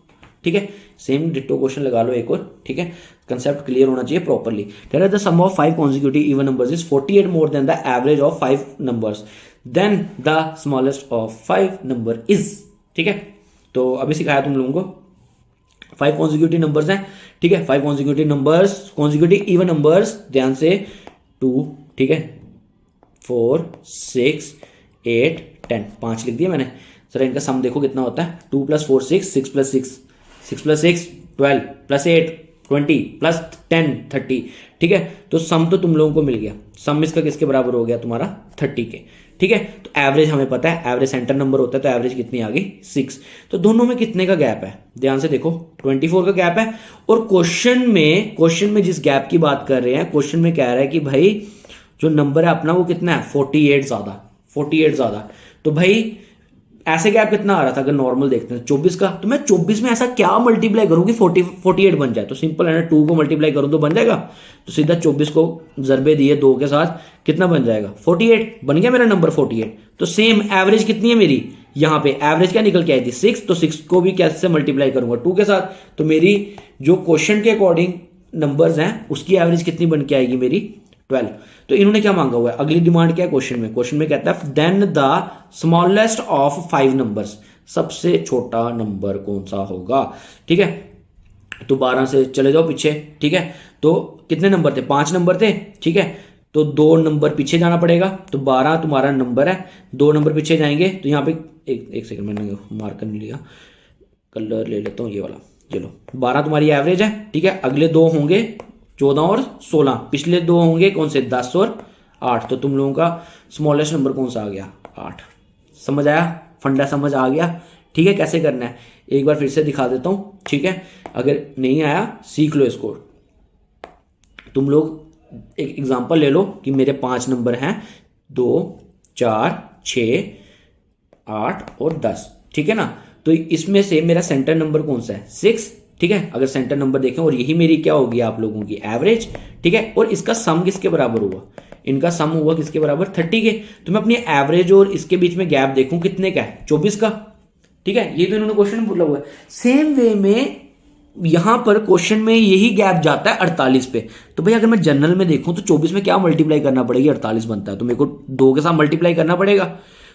ठीक है। सेम डिट्टो क्वेश्चन लगा लो एक और, ठीक है, कंसेप्ट क्लियर होना चाहिए properly. That is the sum of 5 consecutive even numbers is 48 more than the average of 5 numbers, then the smallest of 5 number is, ठीक है। तो अभी सिखाया तुम लोगों को 5 consecutive numbers हैं, ठीक है, 5 consecutive numbers, consecutive even numbers, ध्यान से 2, ठीक है, 4, 6, 8, 10, 5 लिख दिया मैंने। सर इनका सम देखो कितना होता है 2 + 4 6, 6 + 6 6 + 6 12 + 8 20 + 10 30, ठीक है। तो सम तो तुम लोगों को मिल गया, सम इसका किसके बराबर हो गया तुम्हारा 30 के, ठीक है। तो एवरेज हमें पता है, एवरेज सेंटर नंबर होता है, तो एवरेज कितनी आ गई 6। तो दोनों में कितने का गैप है, ध्यान से देखो 24 का गैप है। और क्वेश्चन में जिस गैप की बात कर रहे हैं, क्वेश्चन में कह रहा है कि भाई जो नंबर है अपना वो कितना है 48 ज्यादा। तो भाई ऐसे गैप कितना आ रहा था, अगर नॉर्मल देखते हैं 24 का, तो मैं 24 में ऐसा क्या मल्टीप्लाई करूं कि 48 बन जाए। तो सिंपल है ना, 2 को मल्टीप्लाई करूं तो बन जाएगा, तो सीधा 24 को जरबे दिए 2 के साथ कितना बन जाएगा 48, बन गया मेरा नंबर 48। तो सेम एवरेज कितनी है मेरी, यहां पे एवरेज क्या निकल के आई थी 6, तो 6 को भी कैसे मल्टीप्लाई करूंगा 2 के साथ। तो मेरी जो क्वेश्चन के अकॉर्डिंग नंबर्स हैं उसकी एवरेज कितनी बन के आएगी मेरी 12। तो इन्होंने क्या मांगा हुआ है, अगली डिमांड क्या है क्वेश्चन में कहता है then the smallest of 5 numbers, सबसे छोटा नंबर कौन सा होगा, ठीक है। तो 12 से चले जाओ पीछे, ठीक है। तो कितने नंबर थे 5 नंबर थे, ठीक है। तो 2 नंबर पीछे जाना पड़ेगा, तो 12 तुम्हारा नंबर है, 2 नंबर पीछे जाएंगे तो यहाँ पे एक सेकंड मैंने मार्कर नहीं लिया, कलर ले लेता हूँ ये वाला, चलो 12 तुम्हारी एवरेज है, ठीक है। अगले 2 होंगे 14 और 16, पिछले 2 होंगे कौन से 10 और 8। तो तुम लोगों का स्मॉलेस्ट नंबर कौन सा आ गया 8। समझ आया, फंडा समझ आ गया, ठीक है। कैसे करना है एक बार फिर से दिखा देता हूं, ठीक है। अगर नहीं आया सीख लो इसको। तुम लोग एक एग्जांपल ले लो कि मेरे 5 नंबर हैं 2, 4, 6, 8 और 10, ठीक है ना। तो इसमें से मेरा सेंटर नंबर कौन सा है 6, ठीक है। अगर सेंटर नंबर देखें, और यही मेरी क्या होगी आप लोगों की एवरेज, ठीक है। और इसका सम किसके बराबर हुआ, इनका सम हुआ किसके बराबर 30 के। तो मैं अपनी एवरेज और इसके बीच में गैप देखूं कितने का है 24 का, ठीक है, ये तो इन्होंने क्वेश्चन बोला हुआ है। सेम वे में यहां पर क्वेश्चन में यही गैप जाता है 48 पे। तो भाई अगर मैं जनरल में देखूं तो 24 में क्या मल्टीप्लाई करना पड़ेगी, 48 बनता है, तो मेरे को 2 के साथ मल्टीप्लाई करना पड़ेगा।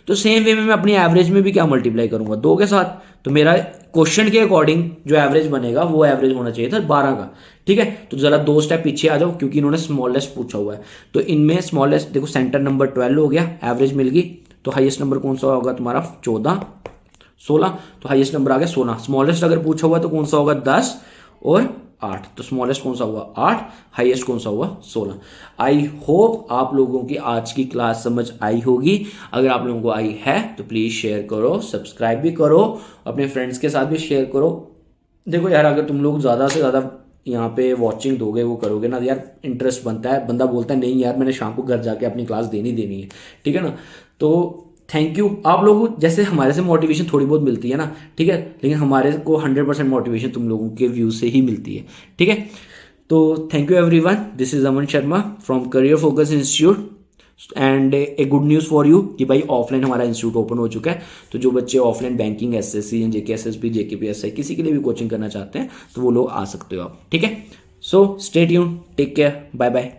तो सेम वे में मैं अपनी एवरेज में भी क्या मल्टीप्लाई करूंगा, 2 के साथ। तो मेरा क्वेश्चन के अकॉर्डिंग जो एवरेज बनेगा वो एवरेज होना चाहिए था 12 का। ठीक है, तो जरा 2 स्टेप पीछे आ जाओ, क्योंकि इन्होंने स्मॉलेस्ट पूछा हुआ है। तो इनमें स्मॉलेस्ट देखो, सेंटर नंबर 12 हो गया, एवरेज मिल गई। तो हाईएस्ट नंबर कौन सा होगा तुम्हारा, 14, 16, तो हाईएस्ट नंबर आ गया 16। स्मॉलेस्ट अगर पूछा हुआ तो कौन सा होगा, 10 और 8। तो स्मॉलेस्ट कौन सा हुआ, 8, हाईएस्ट कौन सा हुआ, 16। आई होप आप लोगों की आज की क्लास समझ आई होगी। अगर आप लोगों को आई है तो प्लीज शेयर करो, सब्सक्राइब भी करो, अपने फ्रेंड्स के साथ भी शेयर करो। देखो यार, अगर तुम लोग ज्यादा से ज्यादा यहाँ पे वॉचिंग दोगे, वो करोगे ना यार, इंटरेस्ट बनता है, बंदा बोलता है नहीं यार मैंने शाम को घर जाके अपनी क्लास देनी है। ठीक है ना, तो थैंक यू। आप लोगों को जैसे हमारे से मोटिवेशन थोड़ी बहुत मिलती है ना, ठीक है, लेकिन हमारे को 100% मोटिवेशन तुम लोगों के व्यू से ही मिलती है। ठीक है, तो thank you everyone, this is Aman Sharma from career focus institute. And a good news for you कि भाई ऑफलाइन हमारा इंस्टीट्यूट ओपन हो चुका है। तो जो बच्चे ऑफलाइन बैंकिंग, एसएससी, जेकेएसएसबी, जेकेपीएसआई किसी के लिए भी कोचिंग करना चाहते हैं तो वो लोग आ सकते हो आप। ठीक है, so stay tuned, take care, bye bye.